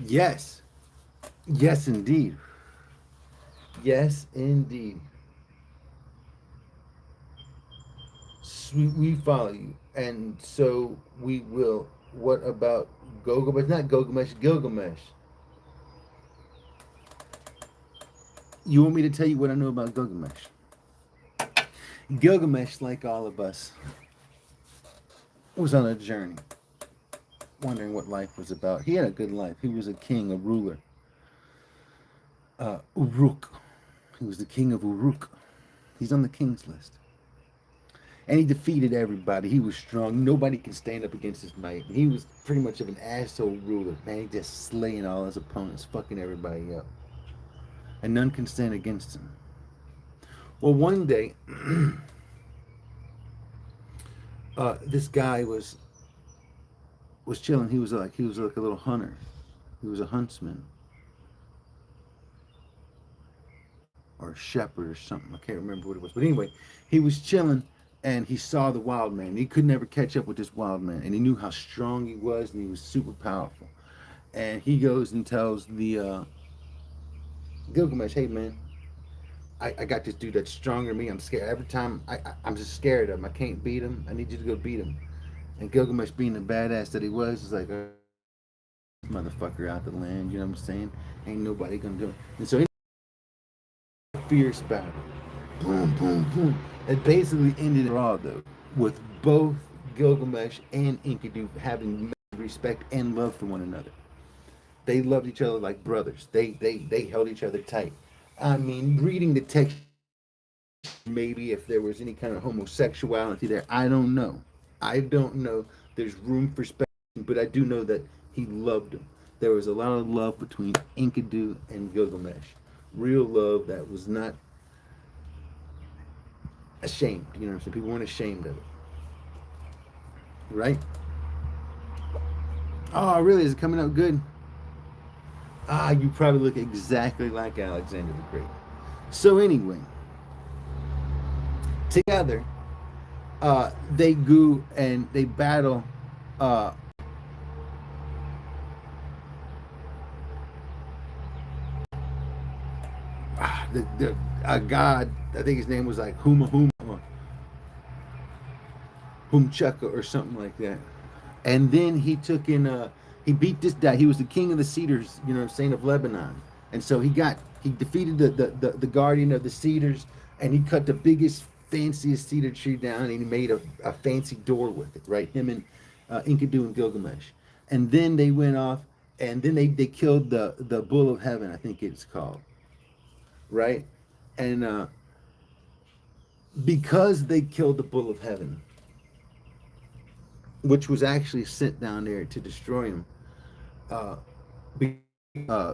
Yes, yes, indeed, yes, indeed. We follow you, and so we will. What about Gilgamesh? Not Gilgamesh, Gilgamesh. You want me to tell you what I know about Gilgamesh? Gilgamesh, like all of us, was on a journey, wondering what life was about. He had a good life. He was a king, a ruler. Uruk. He was the king of Uruk. He's on the king's list. And he defeated everybody. He was strong. Nobody can stand up against his might. He was pretty much of an asshole ruler. Man, he just slaying all his opponents, fucking everybody up. And none can stand against him. Well, one day, this guy was was chilling. He was like a little hunter. He was a huntsman or a shepherd or something. I can't remember what it was. But anyway, he was chilling and he saw the wild man. He could never catch up with this wild man, and he knew how strong he was, and he was super powerful. And he goes and tells the Gilgamesh, "Hey man, I got this dude that's stronger than me. I'm scared every time. I'm just scared of him. I can't beat him. I need you to go beat him." And Gilgamesh, being the badass that he was, is like, "Motherfucker out the land." You know what I'm saying? Ain't nobody gonna do it. And so, fierce battle, boom, boom, boom. It basically ended raw though, with both Gilgamesh and Enkidu having respect and love for one another. They loved each other like brothers. They held each other tight. I mean, reading the text, maybe if there was any kind of homosexuality there, I don't know. I don't know. There's room for speculation, but I do know that he loved him. There was a lot of love between Enkidu and Gilgamesh. Real love that was not ashamed. You know what I'm saying? People weren't ashamed of it, right? Oh, really? Is it coming out good? Ah, you probably look exactly like Alexander the Great. So anyway, together, they go and they battle. Uh, the god, I think his name was like Humchaka or something like that. And then he took in he beat this guy. He was the king of the cedars, you know, saint of Lebanon. And so he defeated the guardian of the cedars, and he cut the biggest, fanciest cedar tree down, and he made a fancy door with it, right? Him and Enkidu and Gilgamesh. And then they went off, and then they killed the bull of heaven, I think it's called, right? And because they killed the bull of heaven, which was actually sent down there to destroy him, uh, uh,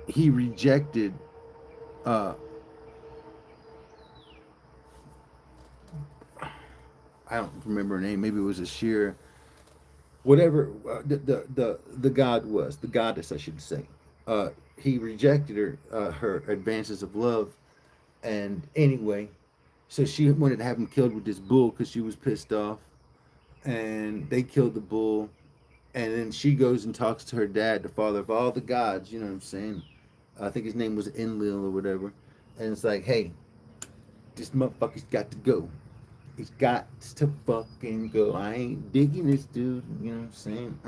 he rejected. Uh, I don't remember her name. Maybe it was Ashir, whatever the god was, the goddess, I should say. He rejected her advances of love, and anyway, so she wanted to have him killed with this bull because she was pissed off, and they killed the bull, and then she goes and talks to her dad, the father of all the gods. You know what I'm saying? I think his name was Enlil or whatever, and it's like, hey, this motherfucker's got to go. He's got to fucking go. I ain't digging this dude. You know what I'm saying?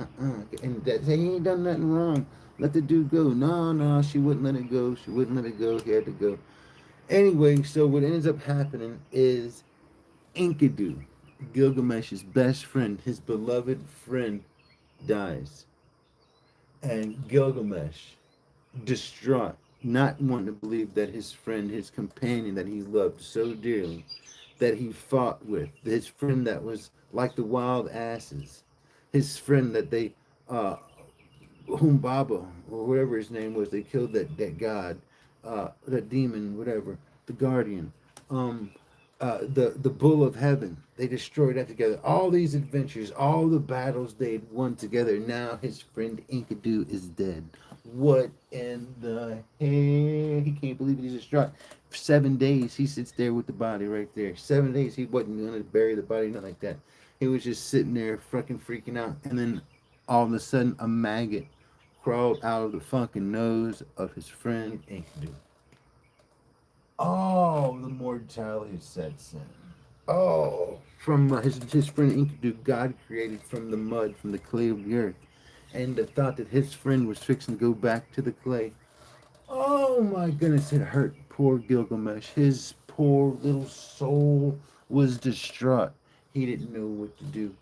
And that he ain't done nothing wrong. Let the dude go. No, no, she wouldn't let it go. She wouldn't let it go. He had to go. Anyway, so what ends up happening is Enkidu, Gilgamesh's best friend, his beloved friend, dies. And Gilgamesh, distraught, not wanting to believe that his friend, his companion that he loved so dearly, that he fought with, his friend that was like the wild asses, his friend that they, Humbaba, or whatever his name was, they killed that god, that demon, whatever, the guardian, um, the bull of heaven. They destroyed that together. All these adventures, all the battles they'd won together. Now his friend Enkidu is dead. What in the hell? He can't believe it. He's distraught. For 7 days, he sits there with the body right there. 7 days, he wasn't going to bury the body, nothing like that. He was just sitting there, fucking freaking out. And then all of a sudden, a maggot crawled out of the fucking nose of his friend Enkidu. Oh, the mortality sets in. Oh, from his friend Enkidu, God created from the mud, from the clay of the earth, and the thought that his friend was fixing to go back to the clay. Oh my goodness, it hurt poor Gilgamesh. His poor little soul was distraught. He didn't know what to do.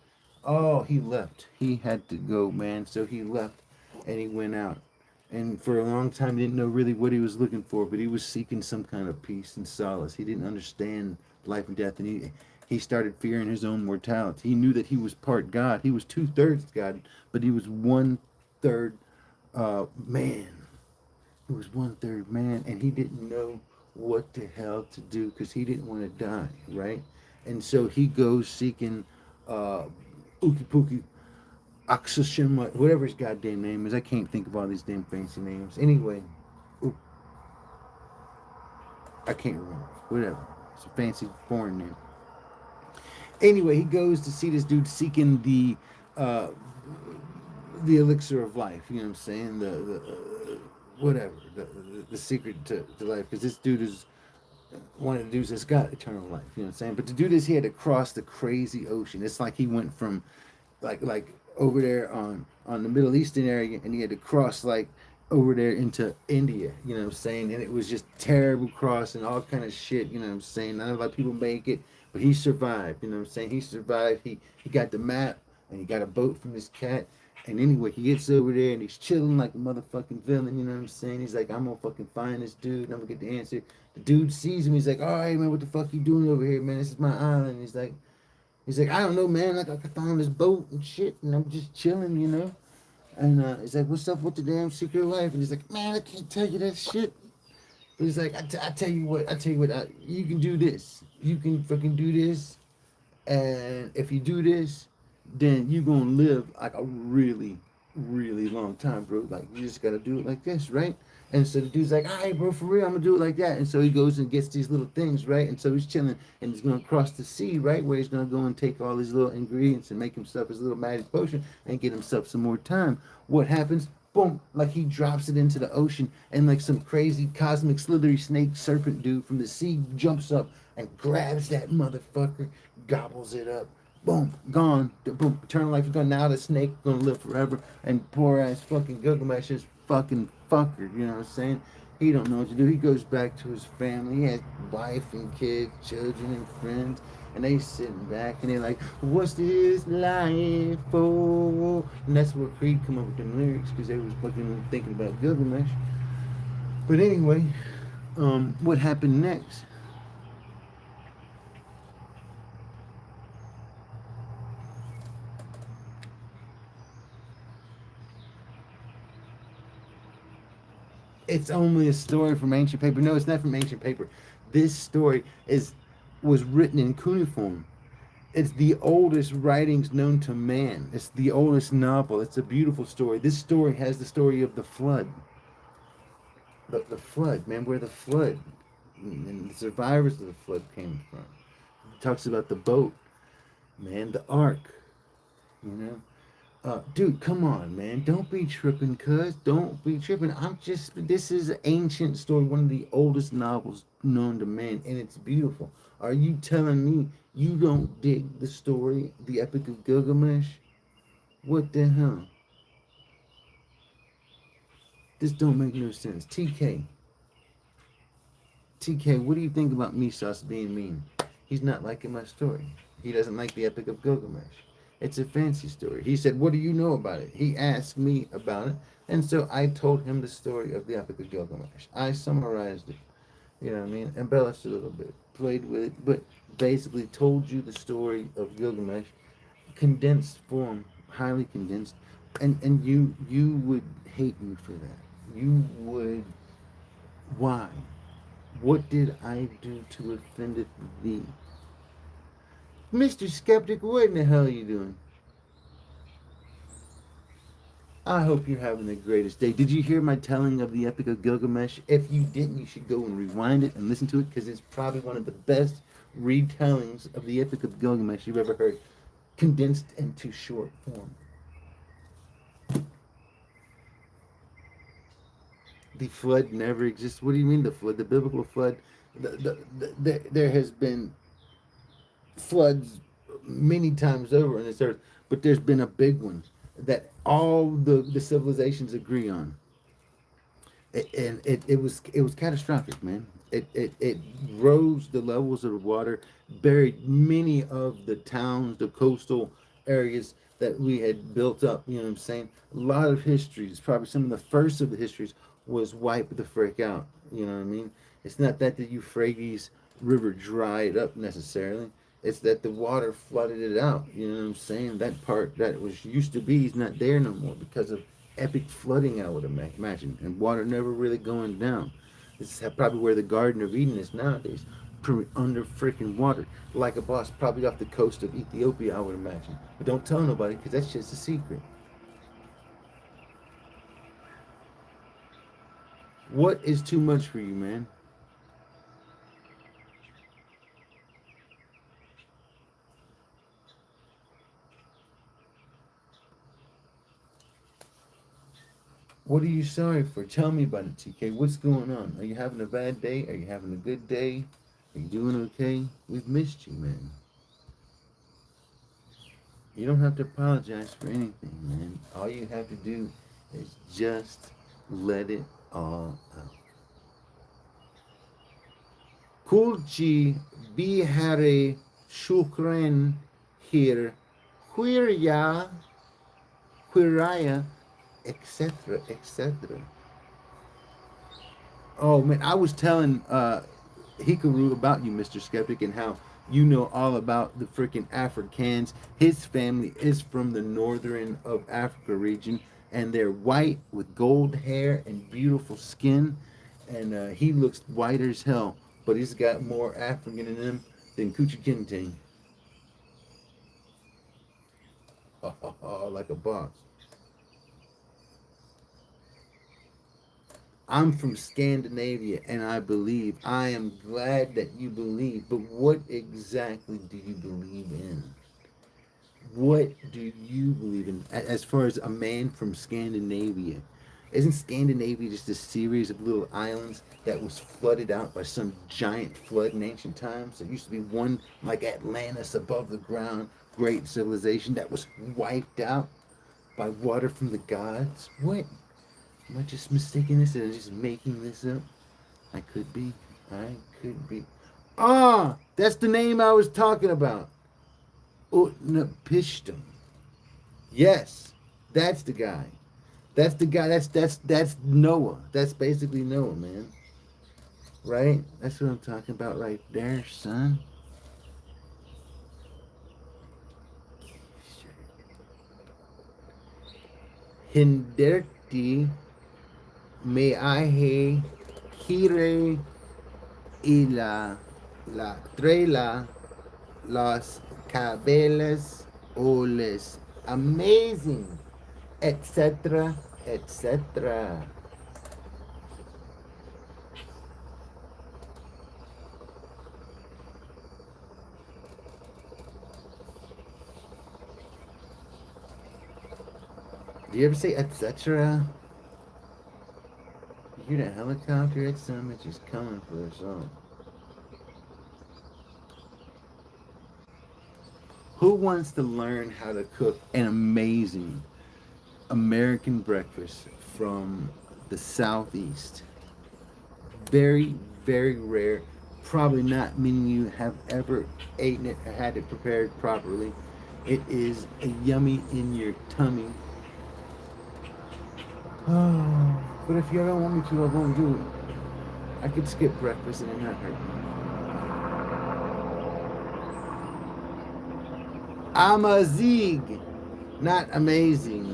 Oh, he left. He had to go, man. So he left and he went out. And for a long time, he didn't know really what he was looking for, but he was seeking some kind of peace and solace. He didn't understand life and death, and he started fearing his own mortality. He knew that he was part God. He was 2/3 God, but he was 1/3 man. He was 1/3 man, and he didn't know what the hell to do because he didn't want to die, right? And so he goes seeking. Ookie Pookie, Oxyshima, whatever his goddamn name is. I can't think of all these damn fancy names. Anyway, ooh, I can't remember. Whatever. It's a fancy foreign name. Anyway, he goes to see this dude seeking uh, the elixir of life. You know what I'm saying? The whatever the secret to life. Because this dude is one of the dudes that's got eternal life. You know what I'm saying? But to do this, he had to cross the crazy ocean. It's like he went from like over there on the Middle Eastern area, and he had to cross like over there into India. You know what I'm saying? And it was just terrible crossing, all kind of shit. You know what I'm saying? Not a lot of people make it, but he survived. You know what I'm saying? He survived. He got the map, and he got a boat from this cat. And anyway, he gets over there and he's chilling like a motherfucking villain, you know what I'm saying? He's like, I'm gonna fucking find this dude and I'm gonna get the answer. The dude sees him, he's like, all right, man, what the fuck you doing over here, man? This is my island. He's like, I don't know, man. Like, I found this boat and shit, and I'm just chilling, you know. And he's like, what's up with the damn secret life? And he's like, man, I can't tell you that shit. But he's like, I tell you what, you can do this. You can fucking do this, and if you do this, then you're gonna live like a really, really long time, bro. Like you just gotta do it like this, right? And so the dude's like, all right, bro, for real, I'm gonna do it like that. And so he goes and gets these little things, right? And so he's chilling and he's gonna cross the sea, right? Where he's gonna go and take all these little ingredients and make himself his little magic potion and get himself some more time. What happens? Boom, like he drops it into the ocean, and like some crazy cosmic slithery snake serpent dude from the sea jumps up and grabs that motherfucker, gobbles it up. Boom, gone. Boom, eternal life is gone. Now the snake gonna live forever, and poor ass fucking Gilgamesh is fucking fucker. You know what I'm saying? He don't know what to do. He goes back to his family. He has wife and kids, children and friends, and they sitting back and they're like, "What's this life for?" And that's where Creed come up with them lyrics because they was fucking thinking about Gilgamesh. But anyway, what happened next? It's only a story from ancient paper. No, it's not from ancient paper. This story is was written in cuneiform. It's the oldest writings known to man. It's the oldest novel. It's a beautiful story. This story has the story of the flood. The flood, man, where the flood and the survivors of the flood came from. It talks about the boat, man, the ark, you know. Dude, come on, man. Don't be tripping, cuz. Don't be tripping. This is an ancient story, one of the oldest novels known to man, and it's beautiful. Are you telling me you don't dig the story, the Epic of Gilgamesh? What the hell? This don't make no sense. TK, what do you think about Misos being mean? He's not liking my story. He doesn't like the Epic of Gilgamesh. It's a fancy story. He said, what do you know about it? He asked me about it. And so I told him the story of the Epic of Gilgamesh. I summarized it, you know what I mean? Embellished a little bit, played with it, but basically told you the story of Gilgamesh, condensed form, highly condensed. And you would hate me for that. You would. Why? What did I do to offend thee? Mr. Skeptic, what in the hell are you doing? I hope you're having the greatest day. Did you hear my telling of the Epic of Gilgamesh? If you didn't, you should go and rewind it and listen to it because it's probably one of the best retellings of the Epic of Gilgamesh you've ever heard, condensed into short form. The flood never exists. What do you mean the flood? The biblical flood. There has been floods many times over on this earth, but there's been a big one that all the civilizations agree on. It was catastrophic, man. It rose the levels of the water, buried many of the towns, the coastal areas that we had built up. You know what I'm saying? A lot of histories, probably some of the first of the histories, was wiped the frick out. You know what I mean? It's not that the Euphrates River dried up necessarily. It's that the water flooded it out. You know what I'm saying? That part that was used to be is not there no more because of epic flooding, I would imagine, and water never really going down. This is probably where the Garden of Eden is nowadays. under freaking water, like a boss, probably off the coast of Ethiopia, I would imagine. But don't tell nobody, because that's just a secret. What is too much for you, man? What are you sorry for? Tell me about it, TK. What's going on? Are you having a bad day? Are you having a good day? Are you doing okay? We've missed you, man. You don't have to apologize for anything, man. All you have to do is just let it all out. Kulchi bihare shukran here, quirya, quiraya, etc., etc. Oh man, I was telling Hikaru about you, Mr. Skeptic, and how you know all about the freaking Africans. His family is from the northern of Africa region, and they're white with gold hair and beautiful skin. And he looks white as hell, but he's got more African in him than Kuchi Kinte. Like a boss. I'm from Scandinavia, and I believe. I am glad that you believe. But what exactly do you believe in? What do you believe in? As far as a man from Scandinavia, isn't Scandinavia just a series of little islands that was flooded out by some giant flood in ancient times? There used to be one like Atlantis above the ground, great civilization that was wiped out by water from the gods. What? Am I just mistaking this and just making this up? I could be. I could be. Ah, that's the name I was talking about. Utnapishtim. Yes, that's the guy. That's the guy. That's Noah. That's basically Noah, man. Right? That's what I'm talking about right there, son. Hinderti me ahe hire ila la trela los cabeles oles amazing, etc., etc. Do you ever say etc.? You hear that helicopter? That son bitch is coming for us all. Who wants to learn how to cook an amazing American breakfast from the Southeast? Very, very rare. Probably not many of you have ever eaten it or had it prepared properly. It is a yummy in your tummy. Oh, but if you don't want me to, I won't do it. I could skip breakfast and it not hurt me. Amazing, not amazing.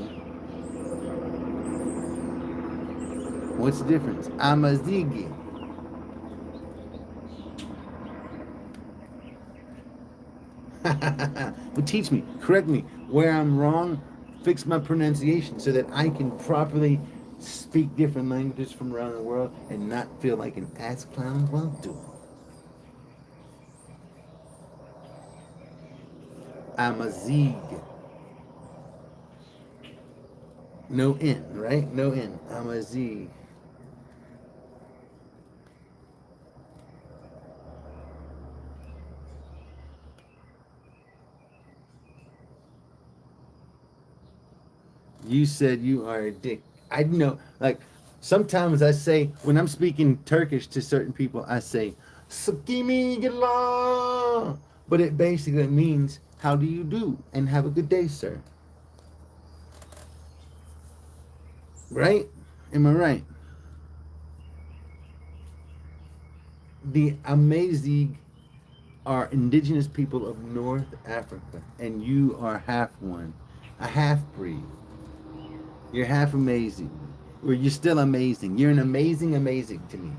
What's the difference? Amazing. Well, teach me, correct me where I'm wrong, fix my pronunciation so that I can properly speak different languages from around the world and not feel like an ass clown while doing it. Amazig. No N, right? No N. Amazig. You said you are a dick. I know, like, sometimes I say, when I'm speaking Turkish to certain people, I say, Sakimi gila. But it basically means, how do you do? And have a good day, sir. Right? Am I right? The Amazigh are indigenous people of North Africa, and you are half one, a half breed. You're half amazing. Or you're still amazing. You're an amazing to me.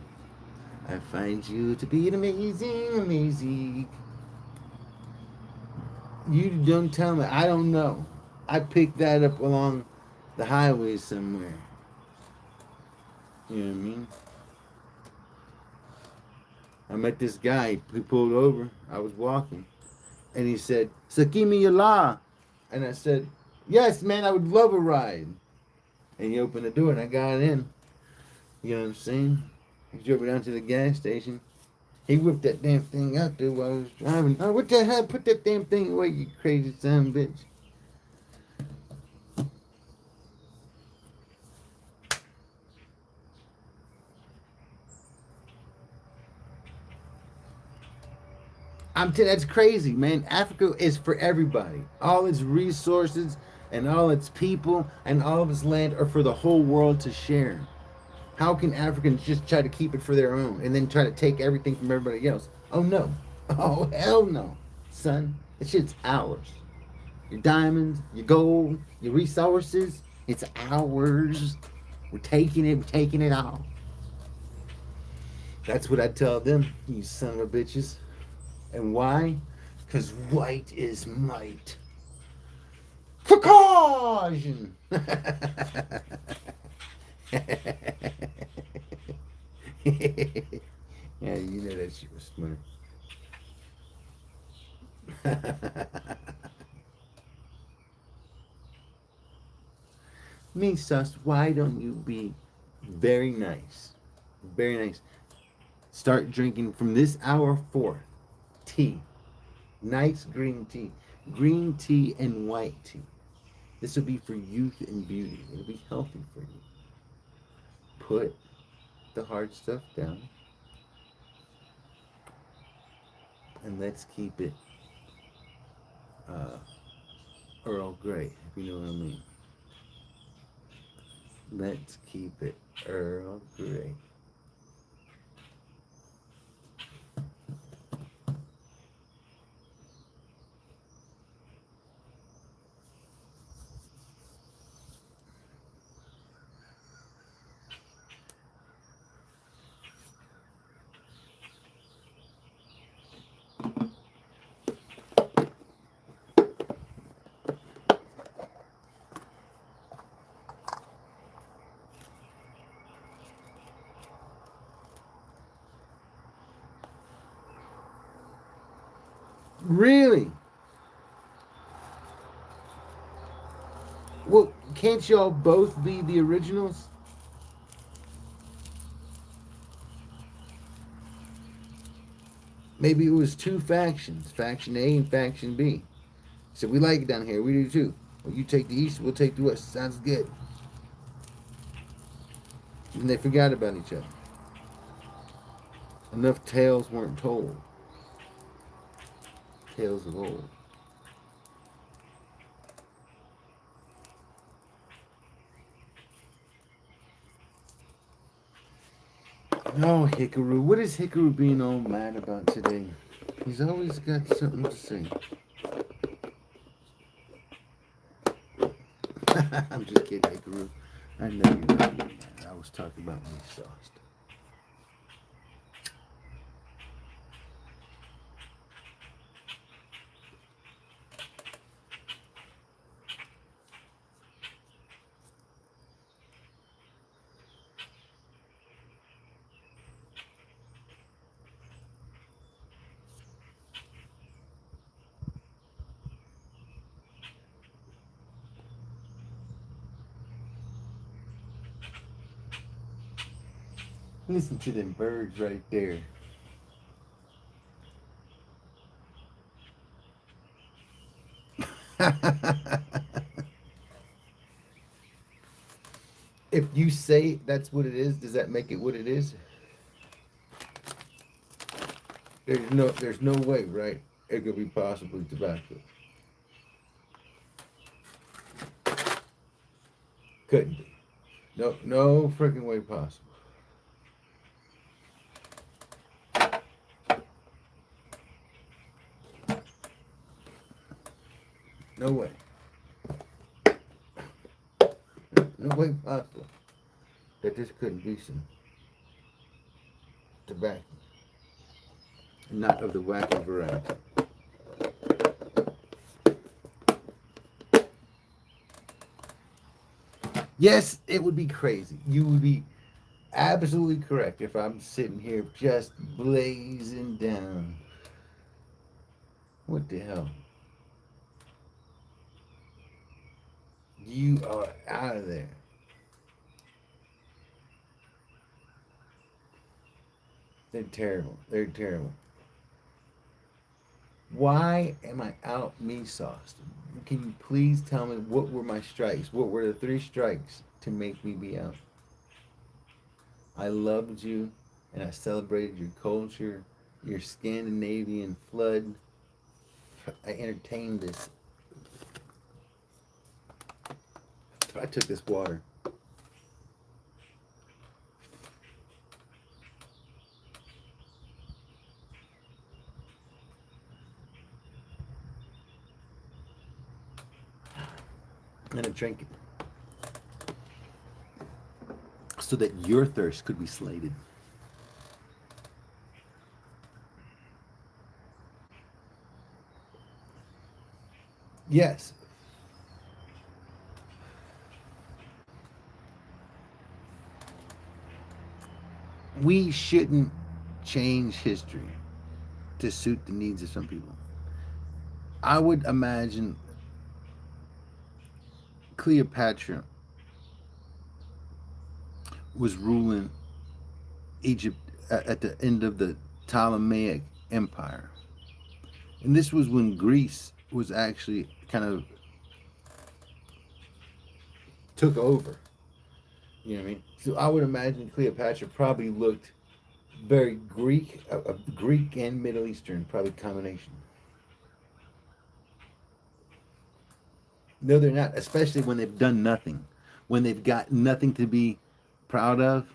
I find you to be an amazing, amazing. You don't tell me. I don't know. I picked that up along the highway somewhere. You know what I mean? I met this guy who pulled over. I was walking. And he said, "So give me your law." And I said, "Yes, man, I would love a ride." And he opened the door and I got in. You know what I'm saying? He drove me down to the gas station. He whipped that damn thing out there while I was driving. Oh, what the hell? Put that damn thing away, you crazy son of a bitch. That's crazy, man. Africa is for everybody. All its resources and all its people and all of its land are for the whole world to share. How can Africans just try to keep it for their own and then try to take everything from everybody else? Oh no. Oh hell no. Son, that shit's ours. Your diamonds, your gold, your resources, it's ours. We're taking it all. That's what I tell them, you son of a bitches. And why? Because white is might. Caucasian! Yeah, you know that shit was smart. Me, sus, why don't you be very nice? Very nice. Start drinking from this hour forth tea. Nice green tea. Green tea and white tea. This will be for youth and beauty. It'll be healthy for you. Put the hard stuff down and let's keep it uh, Earl Grey, if you know what I mean. Let's keep it Earl Grey. Really? Well, can't y'all both be the originals? Maybe it was two factions, Faction A and Faction B. So we like it down here. We do too. Well, you take the east, we'll take the west. Sounds good. And they forgot about each other. Enough tales weren't told. Tales of old. No, Hikaru. What is Hikaru being all mad about today? He's always got something to say. I'm just kidding, Hikaru. I know you're not mad. I was talking about me sauce. Listen to them birds right there. If you say that's what it is, does that make it what it is? There's no way, right? It could be possibly tobacco. Couldn't be. No freaking way possible. No way. No way possible that this couldn't be some. tobacco, not of the wacky variety. Yes, it would be crazy. You would be absolutely correct if I'm sitting here just blazing down. What the hell? You are out of there. They're terrible. They're terrible. Why am I out me sauced? Can you please tell me what were my strikes? What were the three strikes to make me be out? I loved you and I celebrated your culture, your Scandinavian flood. I entertained this. I took this water. And I drank it so that your thirst could be slated. Yes, we shouldn't change history to suit the needs of some people. I would imagine Cleopatra was ruling Egypt at the end of the Ptolemaic Empire. And this was when Greece was actually kind of took over. You know what I mean? So I would imagine Cleopatra probably looked very Greek, a Greek and Middle Eastern, probably combination. No, they're not, especially when they've done nothing. When they've got nothing to be proud of,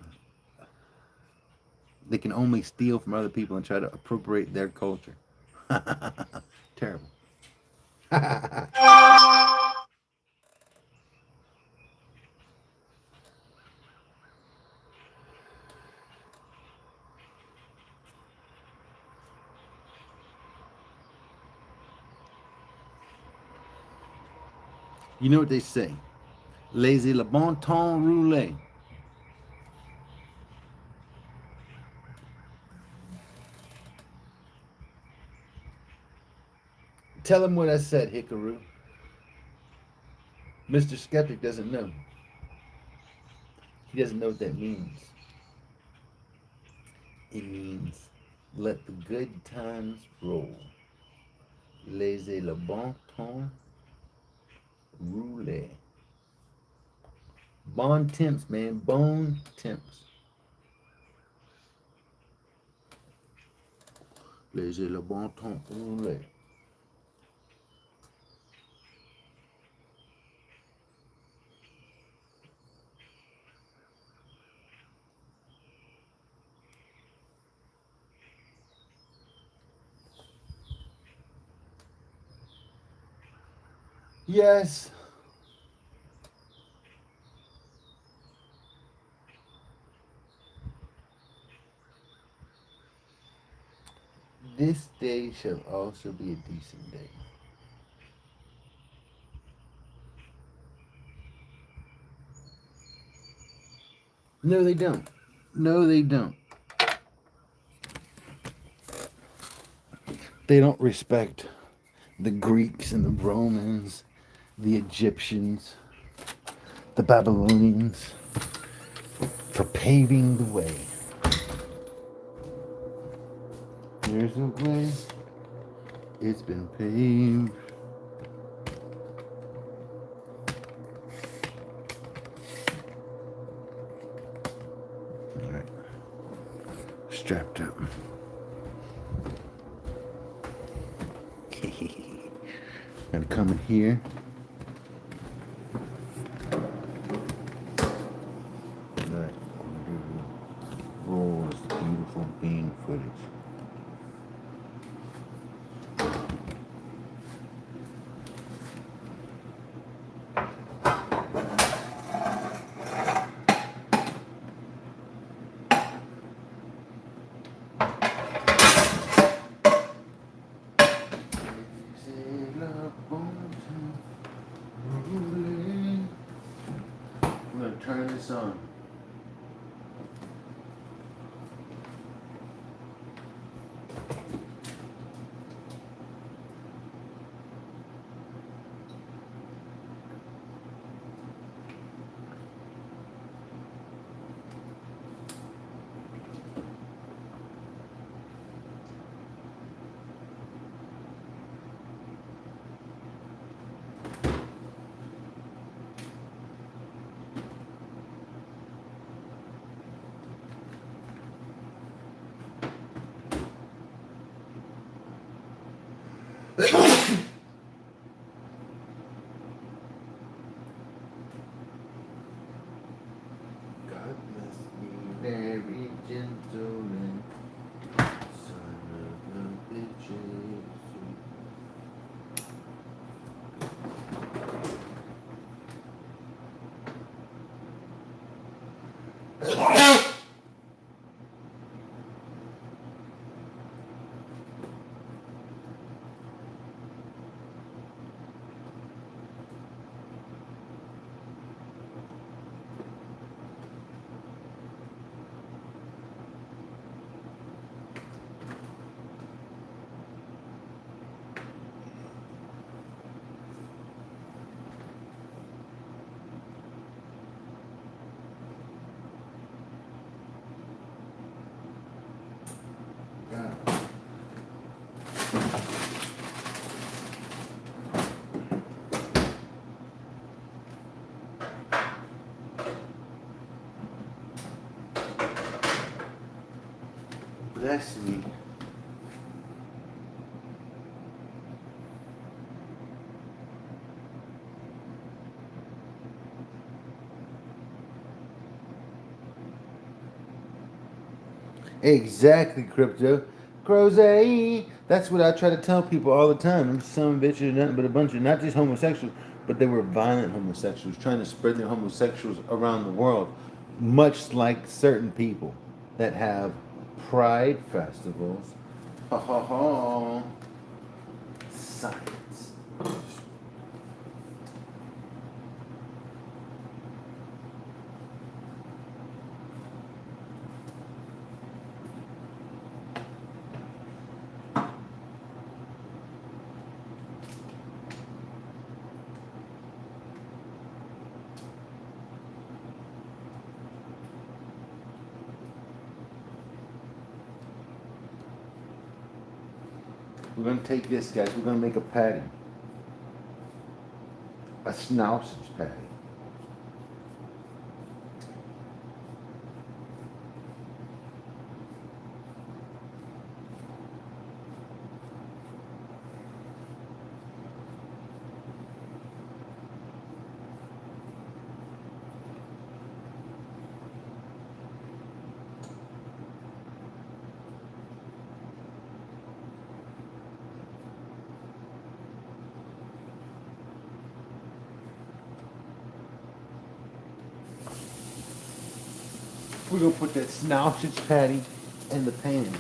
they can only steal from other people and try to appropriate their culture. Terrible. You know what they say? Laissez le bon temps rouler. Tell him what I said, Hikaru. Mr. Skeptic doesn't know. He doesn't know what that means. It means let the good times roll. Laissez le bon temps rouler. Bon temps, man. Bone temps. Laissez le bon temps rouler. Yes. This day shall also be a decent day. No, they don't. No, they don't. They don't respect the Greeks and the Romans, the Egyptians, the Babylonians for paving the way. There's a way, it's been paved. All right, strapped up. Gotta come in here. All right, roll this beautiful bean footage. turn this on. God bless me, very gentleman, son of a bitch. Bless me. Exactly, crypto. Crozet. That's what I try to tell people all the time. Them some bitches are nothing but a bunch of not just homosexuals, but they were violent homosexuals trying to spread their homosexuals around the world. Much like certain people that have pride festivals. Ha ha ha. Science. We're going to take this, guys. We're going to make a patty. A sausage patty. We're going to put that sausage patty in the pan.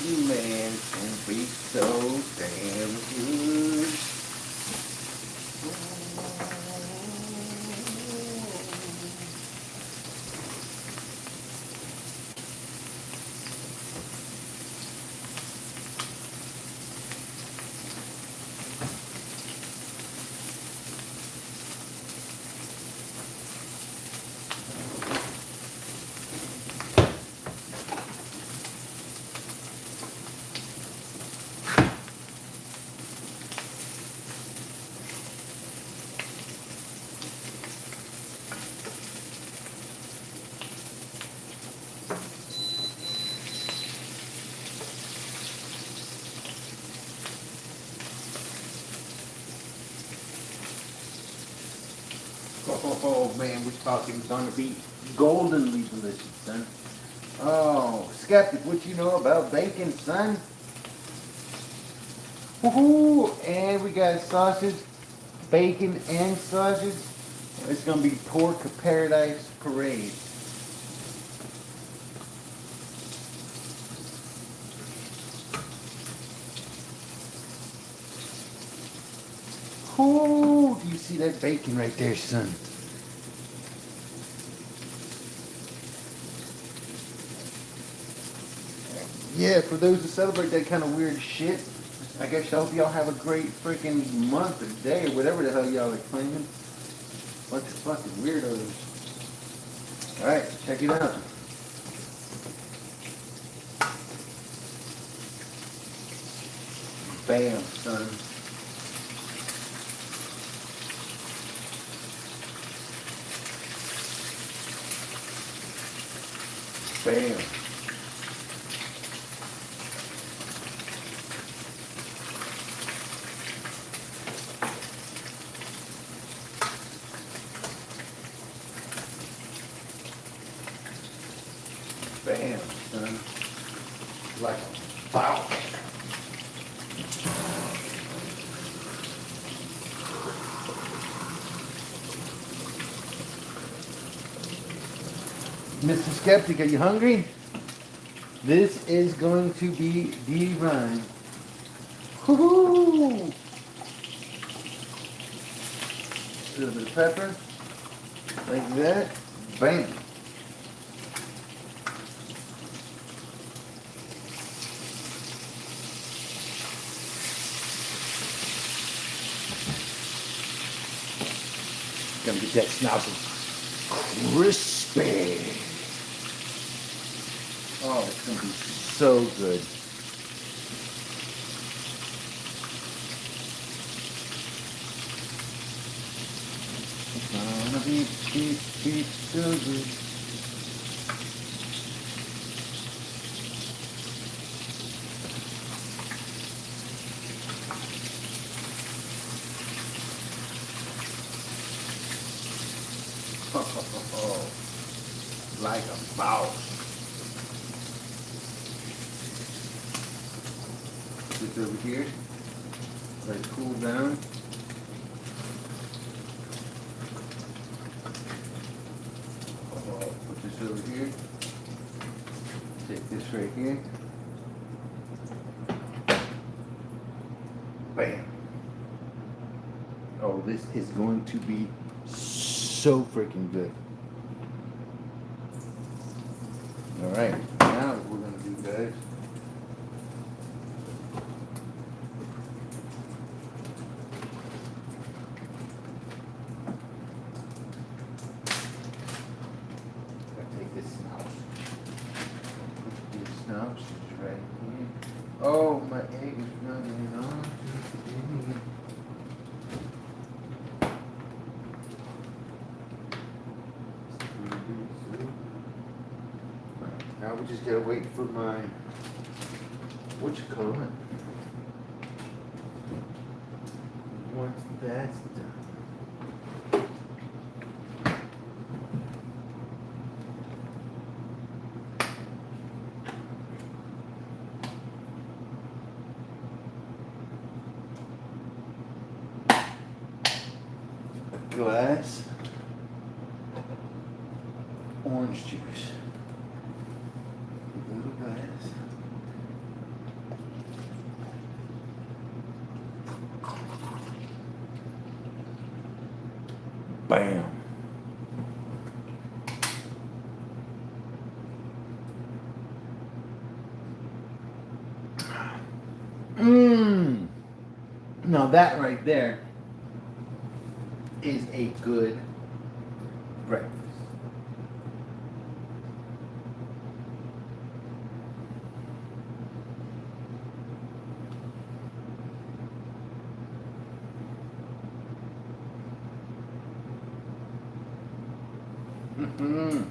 Man can be so damn good. Oh man, we're talking gonna be goldenly delicious, son. Oh, skeptic, what you know about bacon, son? Woohoo! And we got sausage, bacon, and sausage. It's gonna be pork paradise parade. Ooh, do you see that bacon right there, son? Yeah, for those who celebrate that kind of weird shit, I guess I hope y'all have a great freaking month or day or whatever the hell y'all are claiming. Bunch of fucking weirdos. Alright, check it out. Bam, son. Bam. Bam, son. Like a bow. Mr. Skeptic, are you hungry? This is going to be divine. Woohoo! A little bit of pepper. Like that. Bam. Gonna get that snozzle crispy. Oh, it's gonna be so good. It's gonna be so good. Oh, like a mouse. This over here. Let it cool down. Put this over here. Take this right here. Bam. Oh this is going to be so freaking good. All right, now what we're going to do, guys. Take this snout. This snout is right here. Oh, my egg is running on. Now we just gotta wait for my, what you call it? Once that's done. A glass orange juice. A little glass. Bam. Mmm. Now that right there is a good breakfast. Mm-hmm.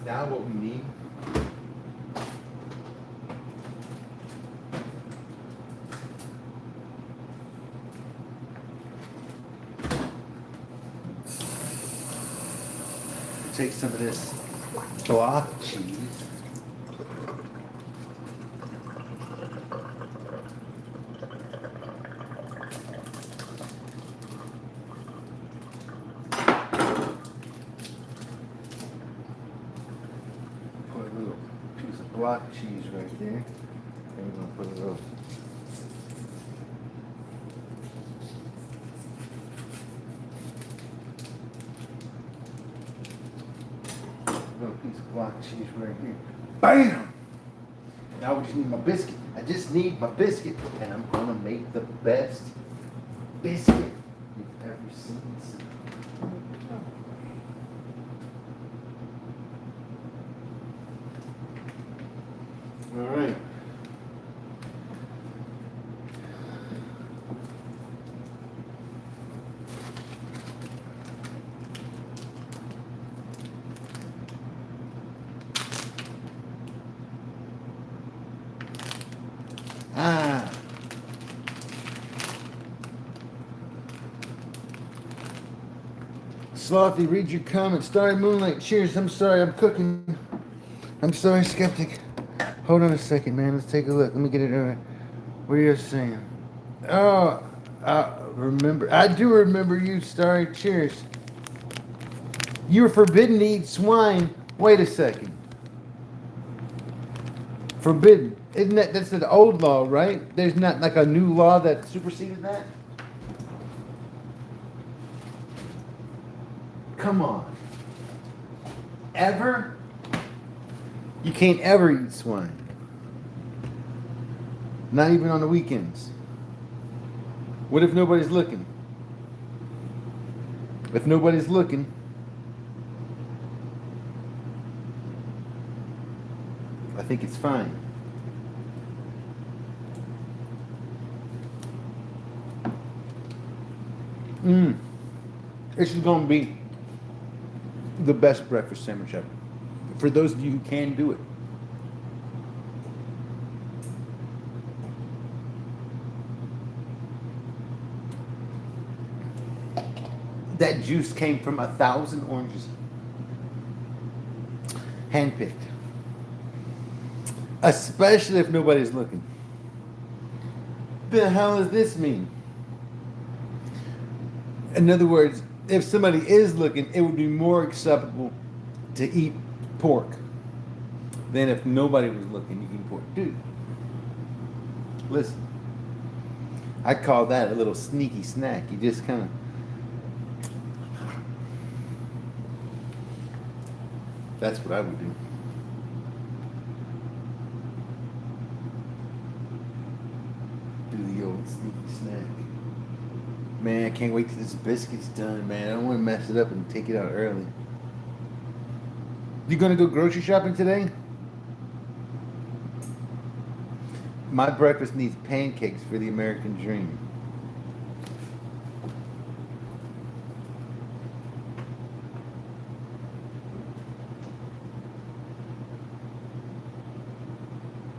Now what we need take some of this block cheese. Put a little piece of block cheese right there. And we're gonna put a little piece of block cheese right here. Bam! Now we just need my biscuit. I just need my biscuit, and I'm gonna make the best biscuit you've ever seen. All right. Slothy, read your comments. Starry Moonlight, cheers. I'm sorry, I'm cooking. I'm sorry, Skeptic. Hold on a second, man. Let's take a look. Let me get it right. What are you saying? Oh, remember. I do remember you, Starry. Cheers. You were forbidden to eat swine. Wait a second. Forbidden. Isn't that's an old law, right? There's not like a new law that superseded that? Come on. Ever? You can't ever eat swine. Not even on the weekends. What if nobody's looking? If nobody's looking, I think it's fine. This is going to be the best breakfast sandwich ever. For those of you who can do it. That juice came from 1,000 oranges. Handpicked. Especially if nobody's looking. The hell does this mean? In other words, if somebody is looking, it would be more acceptable to eat pork than if nobody was looking. You eat pork. Dude, listen. I call that a little sneaky snack. You just kind of... That's what I would do. Do the old sneaky snack. Man, I can't wait till this biscuit's done, man. I don't want to mess it up and take it out early. You gonna go grocery shopping today? My breakfast needs pancakes for the American dream.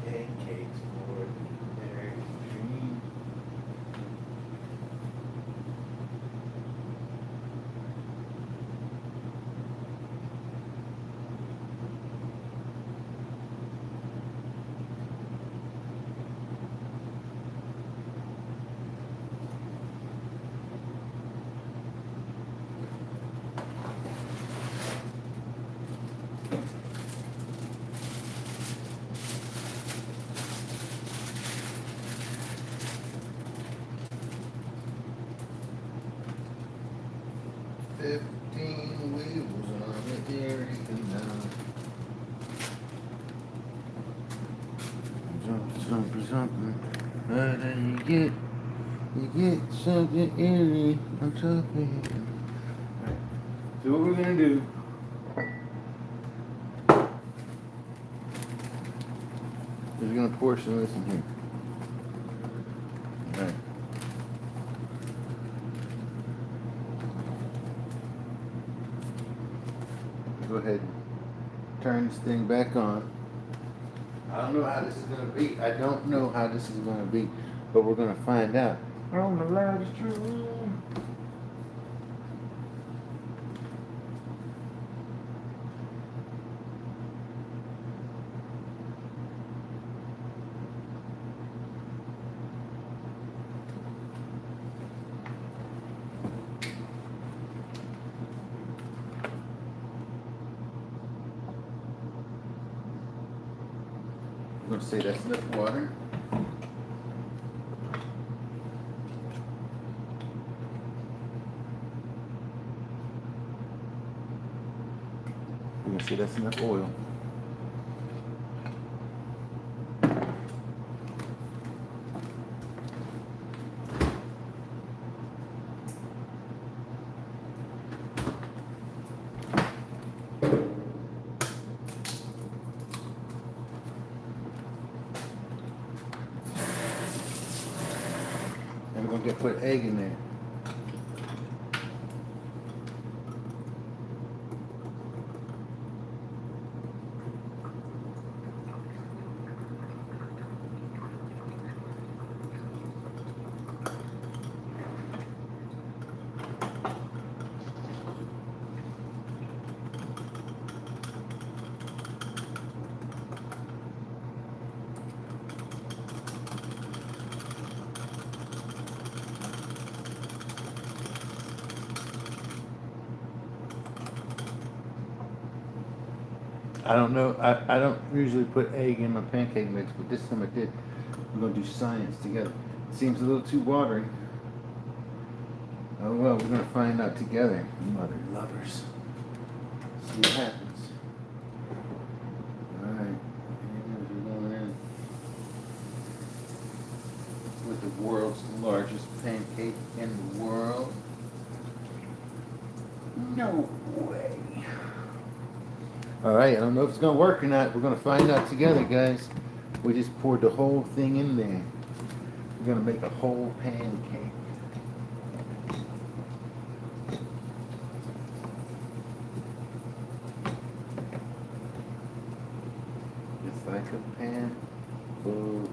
Pancakes for the American dream. Wheels on it, there you can something. But then you get something eerie on top of it. Right. So what we're gonna do? Is we're gonna pour some of this in here. All right. Go ahead and turn this thing back on. I don't know how this is going to be. I don't know how this is going to be, but we're going to find out. On the loudest room. I'm going to say that's enough water. I'm going to say that's enough oil. And we're going to put egg in there. I don't know. I don't usually put egg in my pancake mix, but this time I did. We're going to do science together. It seems a little too watery. Oh well, we're going to find out together, mother lovers. See what happens. Alright. We're going in with the world's largest pancake in the world. No way. Alright, I don't know if it's going to work or not. We're going to find out together, guys. We just poured the whole thing in there. We're going to make a whole pancake. It's like a pan full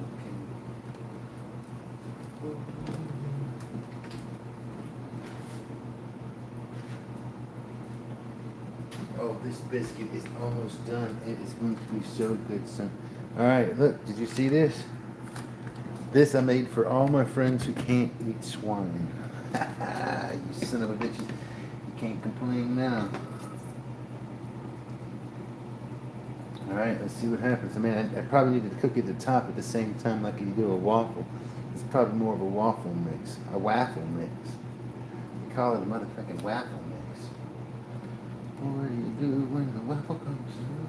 of Oh, this biscuit is almost done. It is going to be so good, son. All right, look, did you see this? This I made for all my friends who can't eat swine. You son of a bitches. You can't complain now. All right, let's see what happens. I mean, I probably need to cook it at the top at the same time like you do a waffle. It's probably more of a waffle mix, a waffle mix. We call it a motherfucking waffle mix. What do you do when the waffle comes through?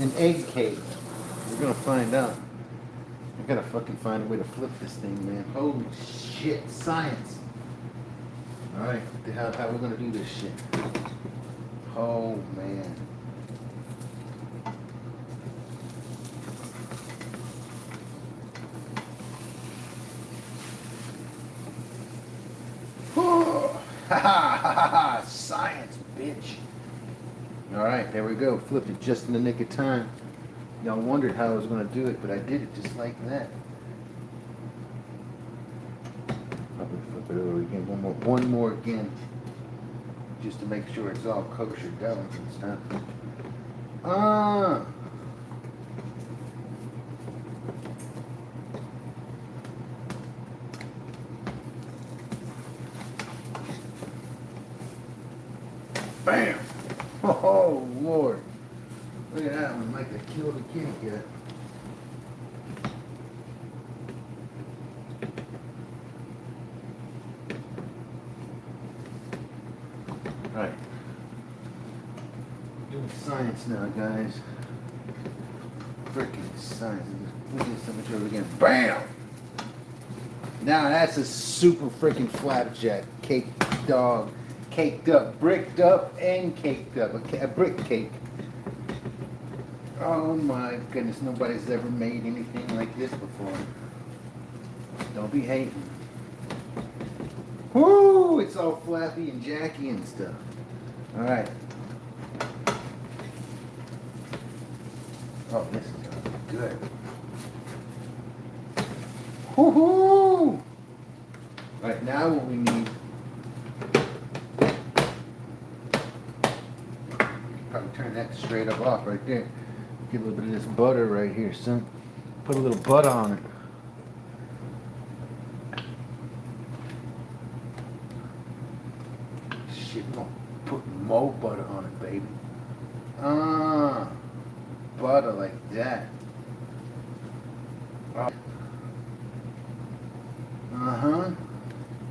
An egg cake. We're gonna find out. I gotta fucking find a way to flip this thing, man. Holy shit, science. Alright, how are we gonna do this shit? Oh, man. Oh, ha ha ha ha, science, bitch. Alright, there we go. Flipped it just in the nick of time. Y'all wondered how I was gonna do it, but I did it just like that. Probably flip it over again. One more again. Just to make sure it's all kosher doughnuts and stuff. Bam! Oh, Lord. Look at that one, like they killed a kitty cat. Alright. Doing science now, guys. Freaking science. Look at so much over again. Bam! Now that's a super freaking flapjack cake dog. Caked up, bricked up, and caked up. A brick cake. Oh my goodness, nobody's ever made anything like this before. Don't be hating. Woo! It's all flappy and jacky and stuff. Alright. Oh, this is gonna be good. Woohoo! Alright, now what we need. Probably turn that straight up off right there. Get a little bit of this butter right here, son. Put a little butter on it. Shit, we're gonna put more butter on it, baby. Butter like that.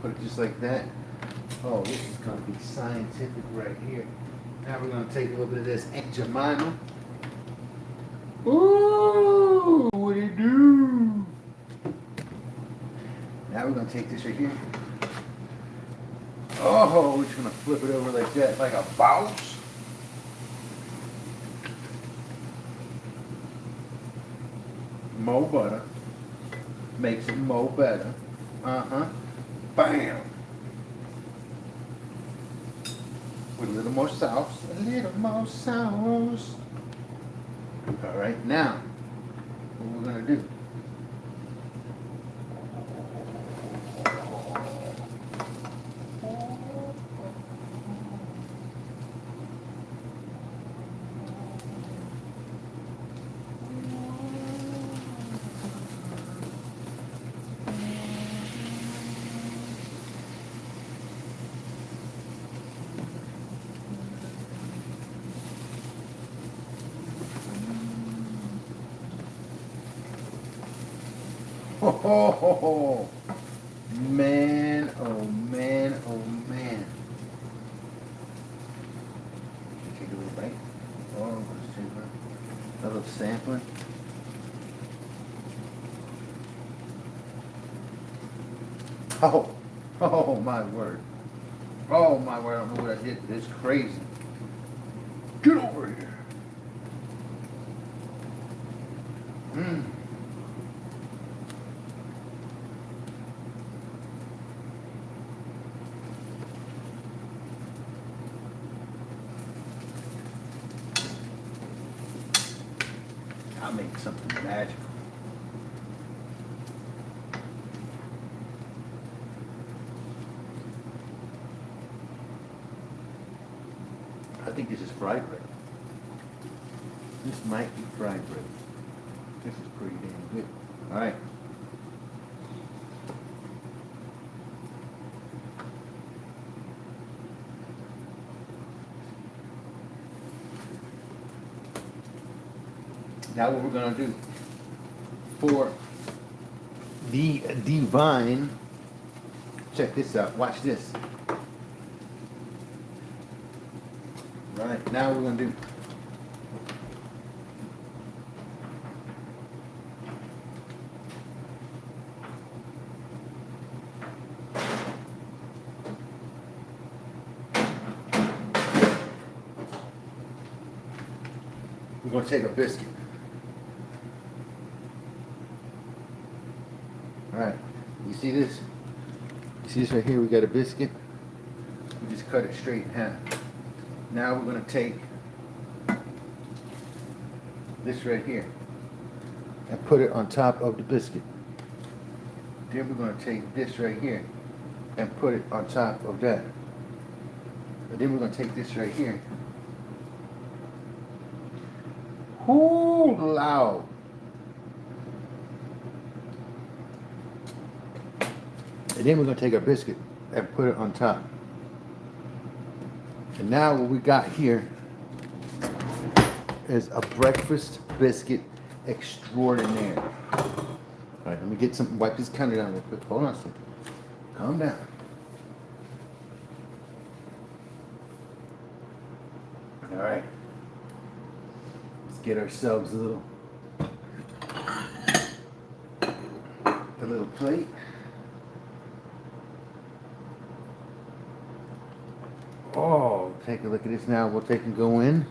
Put it just like that. Oh, this is gonna be scientific right here. Now we're gonna take a little bit of this Aunt Jemima. Ooh, what do you do? Now we're gonna take this right here. Oh, we're just gonna flip it over like that, like a bounce. More butter makes it more better. Bam. With a little more sauce. A little more sauce. All right, now what we're gonna do? Oh, man, oh man, oh man. Take a little bite. Oh, let's take a little sampling. Oh my word. Oh my word, I don't know what I did. It's crazy. Get over here. I'll make something magical. fried bread. This might be fried bread. This is pretty damn good. All right. Now what we're gonna do for the divine, check this out, watch this. Right, now we're gonna do we're gonna take a biscuit. Alright, you see this? You see this right here? We got a biscuit. We just cut it straight in half. Now we're going to take this right here and put it on top of the biscuit. Then we're going to take this right here and put it on top of that. And then we're going to take this right here. Ooh, loud. And then we're going to take our biscuit and put it on top. And now what we got here is a breakfast biscuit extraordinaire. All right, let me get something, wipe this counter down real quick. Hold on a second. Calm down. All right. Let's get ourselves a little plate. Oh, take a look at this now. We'll take and go in.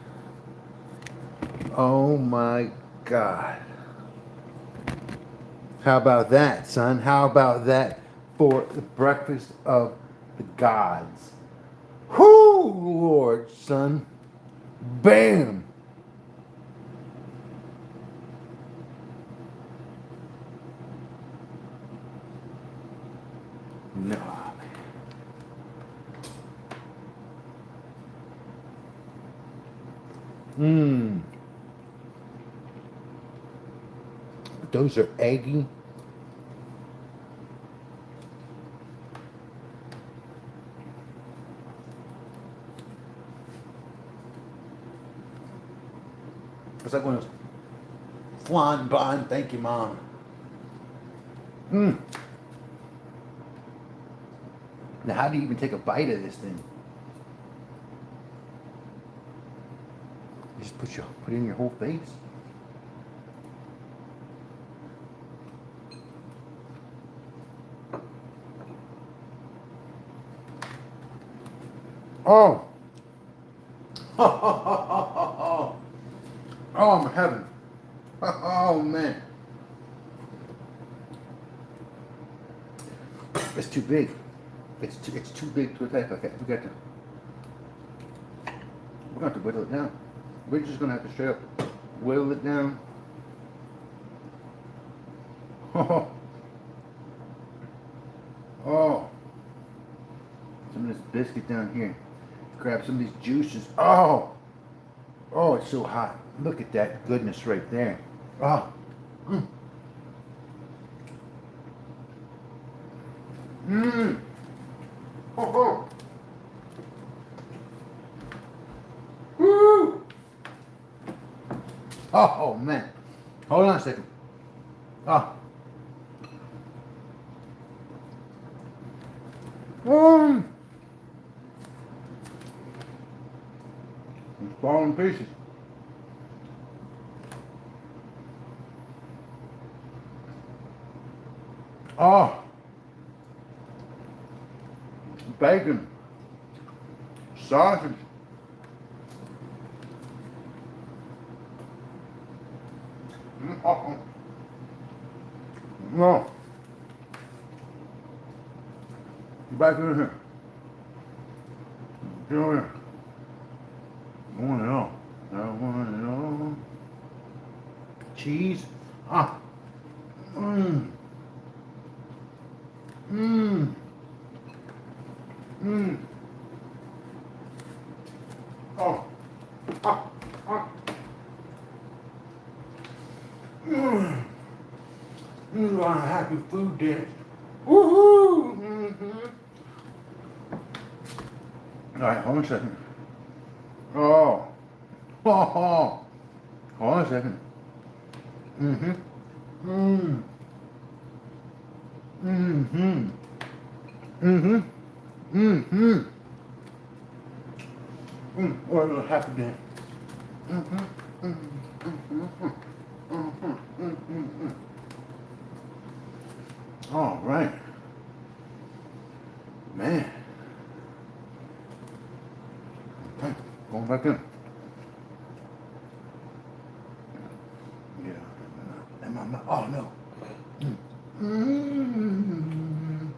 Oh my God. How about that, son? How about that for the breakfast of the gods? Whoo, Lord, son. Bam. No. Mmm. Those are eggy. It's like one of those flan bun. Thank you, Mom. Mmm. Now, how do you even take a bite of this thing? You just put it in your whole face. Oh. Oh, I'm in heaven. Oh, man. It's too big. It's too big to attack like that. We're going to have to whittle it down. We're just going to have to straight up whittle it down. Oh. Oh. Some of this biscuit down here. Grab some of these juices. Oh. Oh, it's so hot. Look at that goodness right there. Oh. Mmm. Mmm. Oh, oh. Woo. Oh, man. Hold on a second. Oh. It's falling in pieces. Oh. Bacon. Sausage. Oh. No. Get back in here. Get over here. I want it all. I want it all. Cheese. Ah. Mmm. Mmm. Mmm. Oh. On a happy food day. Woohoo! Mm-hmm. All right, hold on a second. Oh. Oh. Hold on a second. Mm-hmm. Mm. Mm-hmm. Mm-hmm. Mm-hmm. Or a little happy day. Mm-hmm. Mm-hmm. Mm-hmm. Mm-hmm. Mm-hmm. All right. Man. Okay. Going back in. Yeah. Am I not? Oh, no. Mm-hmm.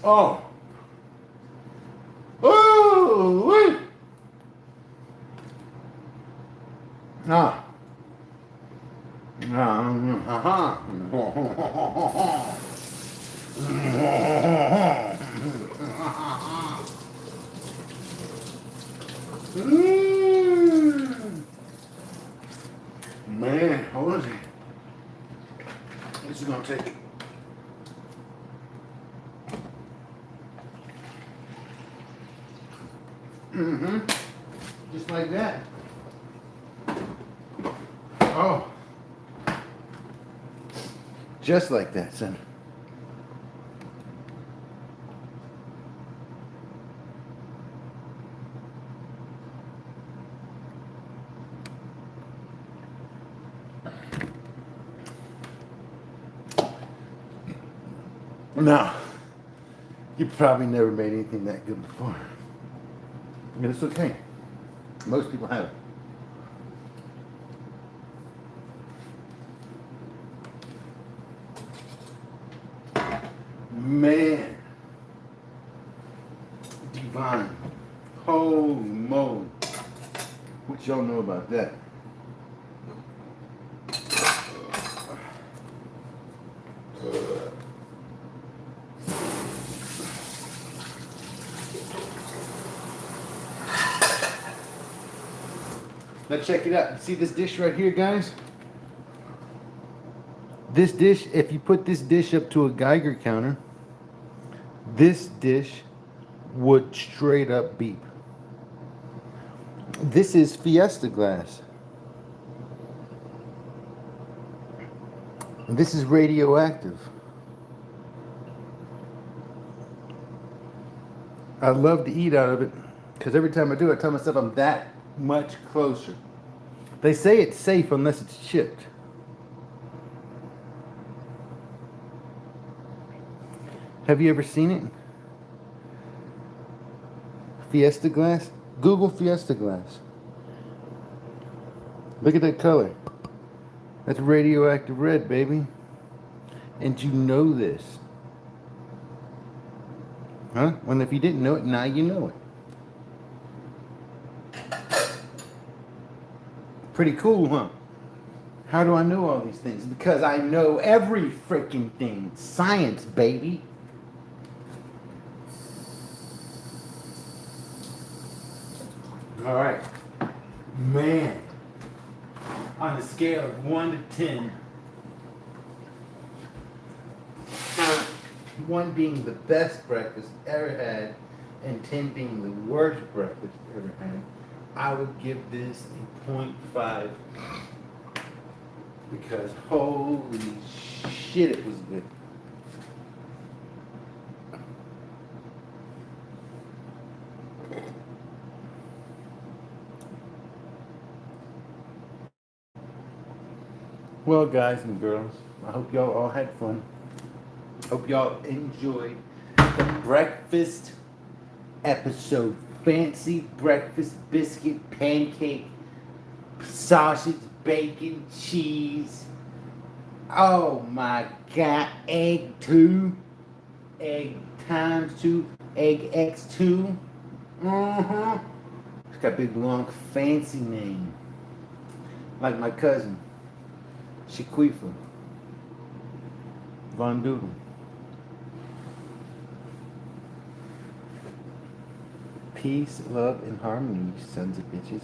Oh. Oh, wait. Ah. Uh-huh. Man, hold on. This is gonna take. Mm-hmm. Just like that. Oh. Just like that, son. No. You probably never made anything that good before. I mean, it's okay. Most people have. Man. Divine. Holy moly. What y'all know about that? Now check it out. See this dish right here, guys? This dish, if you put this dish up to a Geiger counter, this dish would straight up beep. This is Fiesta glass. This is radioactive. I love to eat out of it because every time I do, I tell myself I'm that much closer. They say it's safe unless it's chipped. Have you ever seen it? Fiesta glass? Google Fiesta glass. Look at that color. That's radioactive red, baby. And you know this. Huh? Well, if you didn't know it, now you know it. Pretty cool, huh? How do I know all these things? Because I know every freaking thing. Science, baby. All right. Man. On a scale of 1 to 10. 1 being the best breakfast ever had, and 10 being the worst breakfast ever had, I would give this a 0.5 because holy shit, it was good. Well, guys and girls, I hope y'all all had fun. Hope y'all enjoyed the breakfast episode. Fancy breakfast biscuit, pancake, sausage, bacon, cheese. Oh my god, egg 2, egg times 2, egg x2. It's got a big long fancy name. Like my cousin, Shaquifa Von Doodle. Peace, love, and harmony, you sons of bitches.